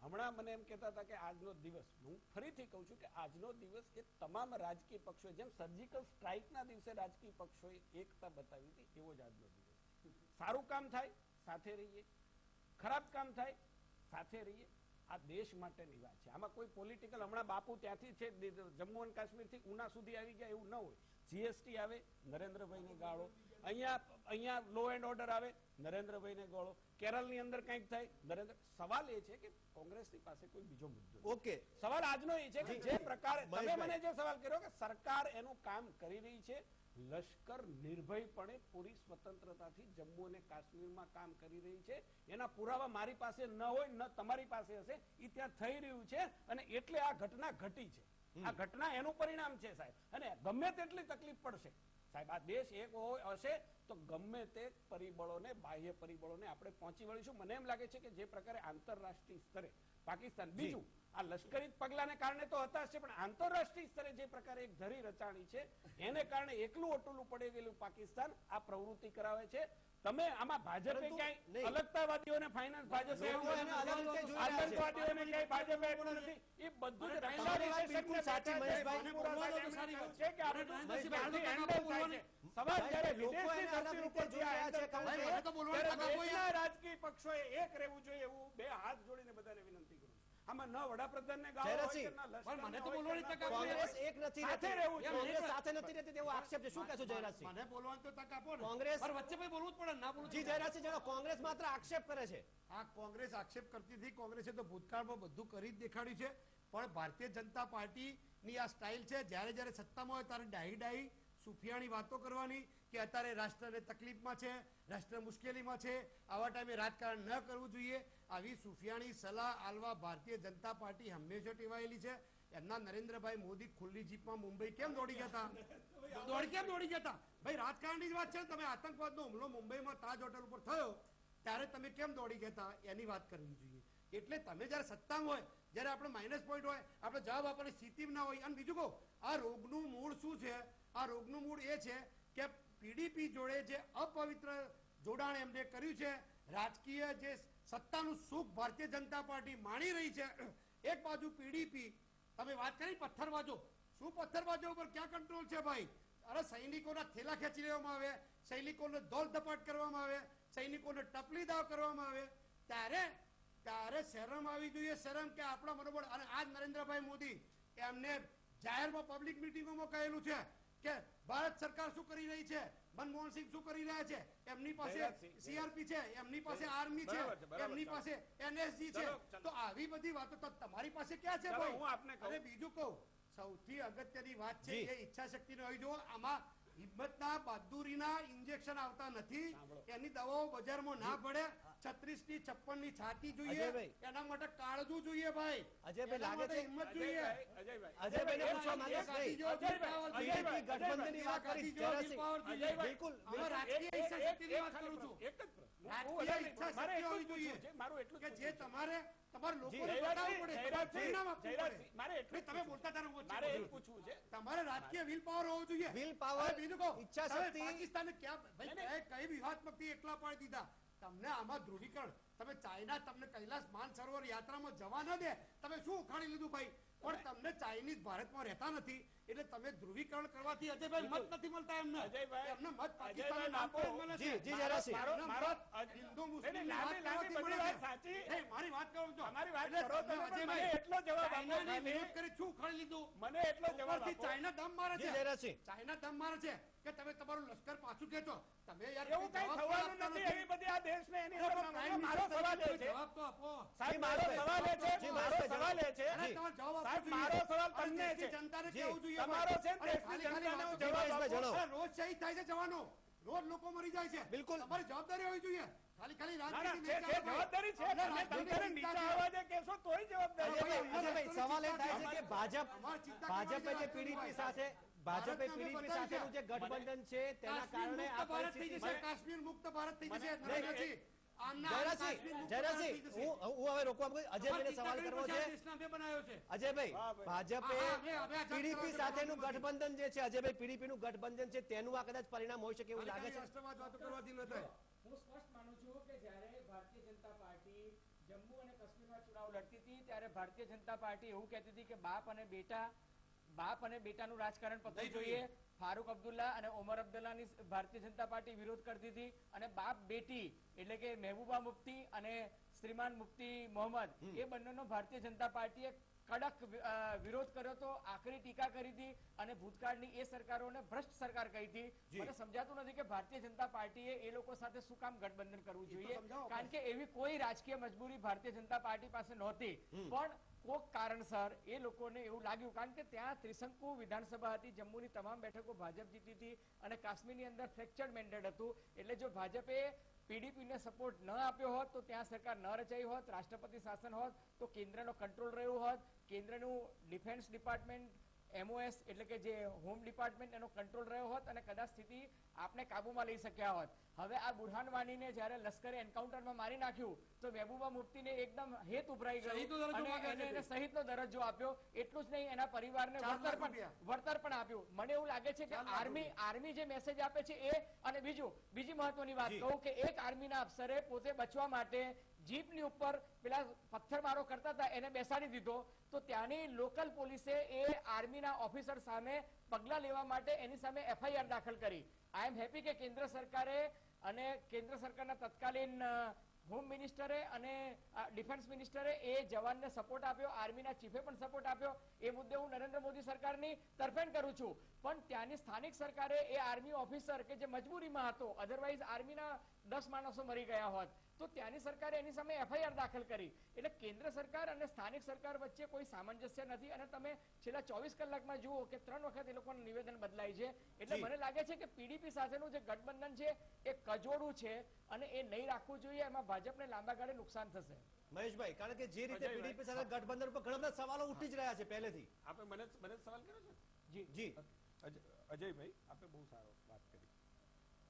હમણાં મને એમ કહેતા હતા કે આજનો દિવસ, હું ફરીથી કહું છું કે આજનો દિવસ એ તમામ રાજકીય પક્ષો જેમ સર્જિકલ સ્ટ્રાઇકના દિવસે રાજકીય પક્ષોએ એકતા બતાવી હતી એવો જ આજનો દિવસ છે. સારું કામ થાય સાથે રહીએ, ખરાબ કામ થાય સાથે રહીએ. આ દેશ માટેની વાત છે. આમાં કોઈ પોલિટિકલ, હમણાં બાપુ ત્યાંથી છે જમ્મુ અને કાશ્મીરથી ઉના સુધી આવી ગયા એવું ન હોય. જીએસટી આવે નરેન્દ્રભાઈને ગાળો, અહીંયા લો એન્ડ ઓર્ડર આવે નરેન્દ્રભાઈને ગાળો, કેરળની અંદર કંઈક થાય નરેન્દ્ર. સવાલ એ છે કે કોંગ્રેસની પાસે કોઈ બીજો મુદ્દો નથી. ઓકે, સવાલ આજનો એ છે કે જે પ્રકારે તમે મહેશભાઈ. મને જે સવાલ કર્યો કે સરકાર એનું કામ કરી રહી છે, લશ્કર નિર્ભયપણે પૂરી સ્વતંત્રતાથી જમ્મુ અને કાશ્મીરમાં કામ કરી રહી છે. એના પુરાવા મારી પાસે ન હોય, ન તમારી પાસે હશે. એ ત્યાં થઈ રહ્યું છે અને એટલે આ ઘટના ઘટી છે. આ ઘટના એનું પરિણામ છે સાહેબ. અને ગમે તેટલી તકલીફ પડશે સાહેબ, આ દેશ એક હશે તો ગમે તે પરિબળોને, બાહ્ય પરિબળોને આપણે પહોંચી વળીશું. મને એમ લાગે છે કે જે પ્રકારે આંતરરાષ્ટ્રીય સ્તરે પાકિસ્તાન, બીજું આ લશ્કરી પગલાને કારણે તો હતાશ છે, પણ આંતરરાષ્ટ્રીય સ્તરે જે પ્રકારે એક ધરી રચાણી છે એને કારણે એકલું અટુલું પડી ગયેલું પાકિસ્તાન આ પ્રવૃત્તિ કરાવે છે. તમે આમાં ભાજપે પરંતુ ક્યાંય નહીં. અલગતાવાદીઓને ફાઇનાન્સ ભાજપે લોકો એને અલગ રીતે જોઈ રહ્યા છે. આતંકવાદીઓને ક્યાંય ભાજપે આપ્યું નથી. એ બધું જ તમારી વાત બિલકુલ સાચી, મહેશભાઈ. છે કે આ બધું ત્યાંથી handle થાય છે. સવાલ જ્યારે લોકો એને વિદેશની અલગ ધરતી રીતે ઉપર જોઈ રહ્યા છે, કારણ કે મને તો બોલવાનો ત્યારે તક આપો યાર. દેશના રાજકીય પક્ષોએ એક રહેવું જોઈએ એવું બે હાથ જોડીને બધાને વિનંતી કરું છું. આમાં ન વડાપ્રધાનને ગાળો હોય કે જયરાજસિંહ, ના લશ્કરને પણ મને તો હોય બોલવાની કે તક આપો. ના કોંગ્રેસ એક નથી સાથે રહેતી. રહેવું જોઈએ. કોંગ્રેસ સાથે નથી રહેતી તેવો આક્ષેપ છે. શું કહેશો જયરાજસિંહ? મને બોલવાની તો તક આપો ને. કોંગ્રેસ- પણ વચ્ચે ભાઈ બોલવું જ પડે, ના બોલવું જી જયરાજસિંહ, ચલો, કોંગ્રેસ માત્ર આક્ષેપ કરે છે. આ કોંગ્રેસ આક્ષેપ કરતી હતી. કોંગ્રેસે તો ભૂતકાળમાં બધું કરી જ દેખાડ્યું છે. પણ ભારતીય જનતા પાર્ટીની આ સ્ટાઇલ છે, જ્યારે જ્યારે સત્તામાં હોય ત્યારે ડાહી સુફિયાણી વાતો કરવાની કે અત્યારે રાષ્ટ્રને તકલીફમાં છે, રાષ્ટ્ર મુશ્કેલીમાં છે, આવા ટાઈમે રાજકારણ ન કરવું જોઈએ. આવી સુફિયાણી સલાહ આલવા ભારતીય જનતા પાર્ટી હંમેશા ટેવાયેલી છે. એમના નરેન્દ્રભાઈ મોદી ખુલ્લી જીપમાં મુંબઈ કેમ દોડી ગયા હતા? કેમ દોડી ગયા હતા? ભાઈ રાજકારણની જ વાત છે. તમે આતંકવાદનો હુમલો મુંબઈમાં તાજ હોટલ ઉપર થયો ત્યારે તમે કેમ દોડી ગયા હતા એની વાત કરવી જોઈએ. એટલે તમે જ્યારે સત્તામાં હોય, જ્યારે આપણે માઇનસ પોઈન્ટ હોય, આપણે જવાબ આપવાની સ્થિતિમાં ના હોય. અને બીજું કહું, આ રોગનું મૂળ શું છે? આ રોગનું મૂળ એ છે કે પીડીપી જોડે જે અપવિત્ર જોડાણ એમને કર્યું છે, રાજકીય જે સત્તાનું સુખ ભારતીય જનતા પાર્ટી માણી રહી છે. એક બાજુ પીડીપી, તમે વાત કરી પથ્થરબાજો, શું પથ્થરબાજો ઉપર ક્યાં કંટ્રોલ છે ભાઈ? અરે સૈનિકોના થેલા ખેંચી લેવામાં આવે, સૈનિકોને દોલ ધપાટ કરવામાં આવે, સૈનિકોને ટપલી દાવ કરવામાં આવે, ત્યારે શરમ આવી જોઈએ. શરમ કે આપણા મનોબળ. અને આજ નરેન્દ્રભાઈ મોદી એમને જાહેરમાં પબ્લિક મિટિંગોમાં કહેલું છે કે ભારત સરકાર શું કરી રહી છે, મનમોહનસિંહ શું કરી રહ્યા છે, એમને એમની પાસે જયરાજસિંહ, સીઆરપી છે, એમની પાસે આર્મી છે, બરાબર છે, બરાબર એમની છે. પાસે એનએસજી છે. ચલો, તો આવી બધી વાતો તો તમારી પાસે ક્યાં છે ચલો, ભાઈ? હું આપને કહું. અને બીજું કહું, સૌથી અગત્યની વાત છે જી. એ ઈચ્છા શક્તિનો હોય. જો આમાં હિંમતના બહાદુરીના ઇન્જેક્શન આવતા નથી, સાંભળો. એની દવાઓ બજારમાં ના પડે. 36 ની 56 ની છાતી જોઈએ, અજયભાઈ. એના માટે કાળજું જોઈએ ભાઈ. અજયભાઈ, એના લાગે માટે છે હિંમત જોઈએ. અજયભાઈને પૂછવા માંગે છે નહીં. બીજેપી ગઠબંધનની વાત કરી જયરાજસિંહ. બિલકુલ આમાં રાજકીય ઈચ્છા શક્તિની વાત કરું છું. એક જ પ્રશ્ન. રાજકીય ઈચ્છા મારે શક્તિ એટલું જ હોવી જોઈએ પૂછવું છે, મારું એટલું જ કે પૂછવું જે છે. તમારે તમારા લોકોને જયરાજસિંહ, બતાવવું પડે, તમારે પરિણામ આપવું જયરાજસિંહ, પડે. મારે એટલું જ તમે પૂછવું બોલતા તારે વચ્ચે મારે એ બોલું. પૂછવું છે. તમારે રાજકીય વિલ પાવર હોવો જોઈએ. Will power, અને બીજું કહો, ઈચ્છા તમે શક્તિ. પાકિસ્તાનને ક્યાં ભાઈ કઈ વિવાદમાંથી એકલા પાડી દીધા? તમને આમાં ધ્રુવીકરણ, તમે ચાઇના તમને કૈલાસ માનસરોવર યાત્રામાં જવા ન દે, તમે શું ઉખાડી લીધું ભાઈ? પણ તમને ચાઇનીઝ ભારતમાં રહેતા નથી, એટલે તમે ધ્રુવીકરણ કરવાથી અજયભાઈ મત નથી મળતા એમને. અજયભાઈ, એમને મત પાકિસ્તાનના અજયભાઈ નામ પર જ બાપુ. મળે છે. જી, જી, જયરાજસિંહ. એમને મારો- મત હિન્દુ નહીં, મુસ્લિમની લાંબી વાત લાંબી કરવાથી બધી મળે વાત છે. સાચી. નહીં, મારી વાત કરો તો. તમારી વાત એટલે કરો તમે તમે, પણ મને અજયભાઈ, એટલો જવાબ આપો ચાઇનાની ખાલી. વિરોધ કરી શું ઉખાડી લીધું? મને એટલો જવાબ ઉપરથી આપો. ચાઇના દમ મારે જી, છે. જયરાજસિંહ. ચાઇના દમ મારે છે કે તમે તમારું લશ્કર પાછું ખેંચો. તમે યાર એવું કઈ જવાબ તો થવાનું આપતા નથી. એવી બધી આ દેશને એની અરે અંદર પણ મારો પ્રાઇમ સવાલ એ મિનિસ્ટર છે. જવાબ તો આપો. સાહેબ, જી, મારો મહેશભાઈ. સવાલ એ છે. જી, મારો મહેશભાઈ, સવાલ એ છે. અરે તમારો જવાબ આપવો સાહેબ, જોઈએ. મારો સવાલ અને તમને દેશની છે. જનતાને જી, કહેવું જોઈએ તમારો ભાઈ. છે અરે દેશની ખાલી ખાલી જનતાને વાતો હું કરો. જવાબ મહેશભાઈ, જણાવો. અરે રોજ શહીદ થાય છે જવાનો, રોજ લોકો મરી જાય છે. બિલકુલ. તમારી જવાબદારી હોવી જોઈએ. ખાલી ખાલી ના, ના, રાજનીતિ છે, નહીં છે, ચાલે ભાઈ. જવાબદારી છે. અમને તમે રાજનીતિની નીચા ચિંતા છે. અવાજે કહેશો તોય જવાબદારી છે. અજયભાઈ, સવાલ એ થાય છે કે ભાજપ અમારી ચિંતા ભાજપે કરવાની જે જરૂર પીડીપી નથી. સાથે ભાજપે ભારતને અમે પીડીપી બતાવ્યું સાથેનું જે છે. ગઠબંધન છે તેના કારણે આ ભારત થઈ પરિસ્થિતિ જશે. કાશ્મીર મુક્ત ભારત થઈ જશે. મને- નથી. આમના કાશ્મીર જયરાજસિંહ, મુક્ત જયરાજસિંહ, ભારત થઈ જશે. હું હવે રોકવા માંગુ છું. અજયભાઈને સવાલ કરવો છે. દેશના અમે બનાવ્યો છે. અજયભાઈ, હા, ભાઈ. ભાજપે હા, હવે આ પીડીપી જાત સાથેનું કરવાનું ગઠબંધન જે છે, અજયભાઈ, પીડીપી નું ગઠબંધન છે તેનું આ કદાચ પરિણામ હોઈ શકે એવું ખાલી લાગે ખાલી છે. રાષ્ટ્રવાદ વાતો કરવાથી ન થાય. હું સ્પષ્ટ માનું છું કે જ્યારે ભારતીય જનતા પાર્ટી જમ્મુ અને કાશ્મીરમાં ચુનાવ લડતી હતી ત્યારે ભારતીય જનતા પાર્ટી એવું કહેતી હતી કે બાપ અને બેટાનું રાજકારણ પતવું જોઈએ. ફારૂક અબ્દુલ્લા અને ઓમર અબ્દુલ્લાની ભારતીય જનતા પાર્ટી વિરોધ કરતી હતી અને બાપ બેટી એટલે કે મહેબૂબા મુફ્તી અને શ્રીમાન મુફ્તી મોહમ્મદ એ બંનેનો ભારતીય જનતા પાર્ટીએ કડક વિરોધ કર્યો હતો, આકરી ટીકા કરી હતી અને ભૂતકાળની એ સરકારોને ભ્રષ્ટ સરકાર કહી હતી. મને સમજાતું નથી કે ભારતીય જનતા પાર્ટીએ એ લોકો સાથે શું કામ ગઠબંધન કરવું જોઈએ, સમજાવો. કારણ કે એવી કોઈ રાજકીય મજબૂરી ભારતીય જનતા પાર્ટી પાસે નહોતી, પણ કોક કારણસર એ લોકોને એવું લાગ્યું, કારણ કે ત્યાં ત્રિશંકુ વિધાનસભા હતી, જમ્મુની તમામ બેઠકો ભાજપ જીતી હતી અને કાશ્મીરની અંદર ફ્રેક્ચર્ડ મેન્ડેટ હતું. એટલે જો ભાજપે પીડીપીને સપોર્ટ ન આપ્યો હોત તો ત્યાં સરકાર ન રચાઈ હોત, રાષ્ટ્રપતિ શાસન હોત તો કેન્દ્રનો કંટ્રોલ રહ્યો હોત, કેન્દ્રનું ડિફેન્સ ડિપાર્ટમેન્ટ MOS એટલે કે જે હોમ ડિપાર્ટમેન્ટ એનો કંટ્રોલ રહ્યો હોત અને કદાચ સ્થિતિ આપને કાબુમાં લઈ શક્યા હોત. હવે આ બુરહાન વાનીને જ્યારે લશ્કરે એન્કાઉન્ટરમાં મારી નાખ્યું તો મહેબૂબા મુફ્તીને એકદમ હેત ઉભરાઈ શહીદનો ગયો દરજ્જો અને માંગે છે એને શહીદનો દરજ્જો આપ્યો. એટલું જ નહીં, એના પરિવારને 4 લાખ રૂપિયા. વળતર પણ આપ્યું. મને એવું લાગે છે કે 4 લાખ આર્મી જે મેસેજ આપે છે એ, અને બીજી મહત્વની વાત જી. કહું કે એક આર્મીના અફસરે પોતે બચવા માટે જીપની ઉપર પેલા પથ્થરમારો કરતા હતા એને બેસાડી દીધો, તો ત્યાંની લોકલ પોલીસે એ આર્મીના ઓફિસર સામે પગલા લેવા માટે એની સામે FIR દાખલ કરી. આઈ એમ હેપી કે કેન્દ્ર સરકારે અને કેન્દ્ર સરકારના તત્કાલીન હોમ મિનિસ્ટરે અને ડિફેન્સ મિનિસ્ટરે એ જવાનને સપોર્ટ આપ્યો, આર્મીના ચીફે પણ સપોર્ટ આપ્યો. એ મુદ્દે હું નરેન્દ્ર મોદી સરકારની તરફેણ કરું છું. પણ ત્યાંની સ્થાનિક સરકારે એ આર્મી ઓફિસર કે જે મજબૂરીમાં હતો, અધરવાઇઝ આર્મીના 10 માણસો મરી ગયા હોત, તો ત્યાંની સરકારે એની સામે FIR દાખલ કરી. એટલે કેન્દ્ર સરકાર અને સ્થાનિક સરકાર વચ્ચે કોઈ સામંજસ્ય નથી અને તમે છેલ્લા 24 કલાકમાં જુઓ કે 3 વખત એ લોકોનું નિવેદન બદલાય છે. એટલે મને લાગે છે કે પીડીપી સાથેનું જે ગઠબંધન છે એ કજોડું છે અને એ નહીં રાખવું જોઈએ. એમાં ભાજપને લાંબા ગાળે નુકસાન થશે. મહેશભાઈ, કારણ કે જે રીતે અજયભાઈ. પીડીપી સાથે ગઠબંધન પર ઘણા બધા સવાલો ઉઠી જ રહ્યા છે પહેલેથી. આપે મને જ સવાલ કર્યો છે. જી, અજયભાઈ, આપે બહુ સારો વાત કરી.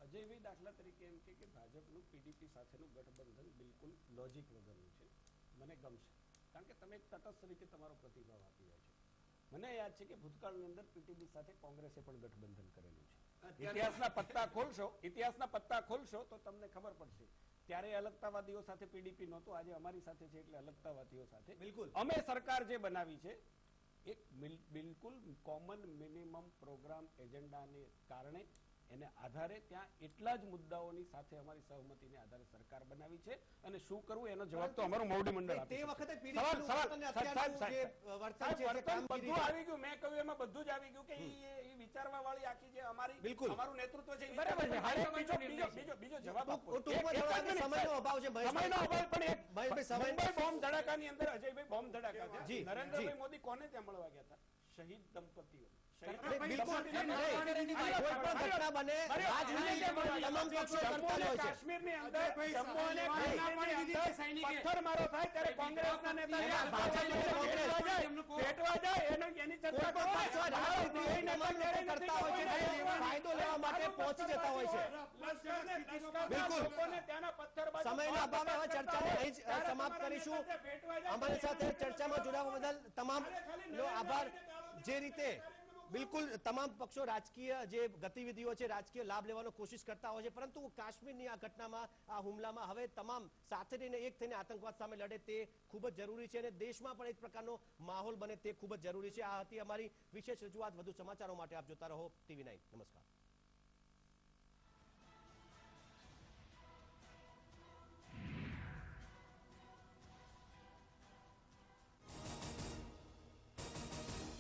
અજયભાઈ દાખલા તરીકે એમ કે ભાજપનું પીડીપી સાથેનું ગઠબંધન બિલકુલ લોજિક વગરનું છે. મને ગમશે, કારણ કે તમે એક તટસ્થ રીતે તમારો પ્રતિભાવ આપી રહ્યા છો. મને યાદ છે કે ભૂતકાળની અંદર પીટીપી સાથે કોંગ્રેસે પણ ગઠબંધન કરેલું છે. ઇતિહાસના પત્તા ખોલશો તો તમને ખબર પડશે. ત્યારે અલગતાવાદીઓ સાથે પીડીપી નહોતું, આજે અમારી સાથે છે એટલે અલગતાવાદીઓ સાથે. બિલકુલ. અમે સરકાર જે બનાવી છે એક બિલકુલ કોમન મિનિમમ પ્રોગ્રામ એજન્ડાને કારણે એને આધારે ત્યાં એટલા જ મુદ્દાઓની સાથે અમારી સહમતિને આધારે સરકાર બનાવી છે અને શું કરવું એનો જવાબ તો અમારું મોવડી મંડળ આપે તે વખતે સવાલ પીડિતનું સવાલ વર્તન અને સાહેબ, અત્યારનું જે સાહેબ, વર્તન છે, જે વર્તન કામગીરી બધું છે. આવી ગયું. મેં કહ્યું એમાં બધું જ આવી ગયું કે ઈ વિચારવા વાળી આખી જે અમારી બિલકુલ. અમારું નેતૃત્વ છે ઈ બરાબર છે. બીજો- હાઈકમાન્ડનો બીજો- નિર્ણય છે. બીજો- બીજો જવાબ આપો. ટૂંકમાં એક- એક જ જણાવવાનું મિનિટ, સમયનો સાહેબ. અભાવ છે, મહેશભાઈ. સમયનો અભાવ પણ એક મહેશભાઈ, સમય- મુંબઈ બોમ્બ ધડાકાની અંદર અજયભાઈ બોમ્બ ધડાકા થયા. જી, નરેન્દ્રભાઈ જી. મોદી કોને ત્યાં મળવા ગયા હતા? શહીદ દંપતીઓ. બિલકુલ એમ નહીં. કોઈ પણ ઘટના બને રાજનીતિ તમામ પક્ષો કરતા જ હોય છે. કાશ્મીરની અંદર જમ્મુ અને કાશ્મીરની અંદર પથ્થરમારો થાય ત્યારે કોંગ્રેસના નેતા એમાં ભાજપ અને કોંગ્રેસ ભેટવા જાય એની ચર્ચા કોઈ પણ પક્ષ હોય, રાજનીતિ તમામ લોકો કરતા હોય છે ને ફાયદો લેવા માટે પહોંચી જતા હોય છે. બિલકુલ. સમયના અભાવે હવે ચર્ચાને અહીં જ સમાપ્ત કરીશું. અમારી સાથે ચર્ચામાં જોડાવા બદલ તમામનો આભાર. જે રીતે બિલકુલ તમામ પક્ષો રાજકીય જે ગતિવિધિઓ છે, રાજકીય લાભ લેવાનો કોશિશ કરતા હોય છે, પરંતુ કાશ્મીરની આ ઘટનામાં, આ હુમલામાં હવે તમામ સાથે રહીને એક થઈને આતંકવાદ સામે લડે તે ખૂબ જ જરૂરી છે અને દેશમાં પણ એક પ્રકારનો માહોલ બને તે ખૂબ જ જરૂરી છે. આ હતી અમારી વિશેષ રજૂઆત. વધુ સમાચારો માટે આપ જોતા રહો TV9. નમસ્કાર.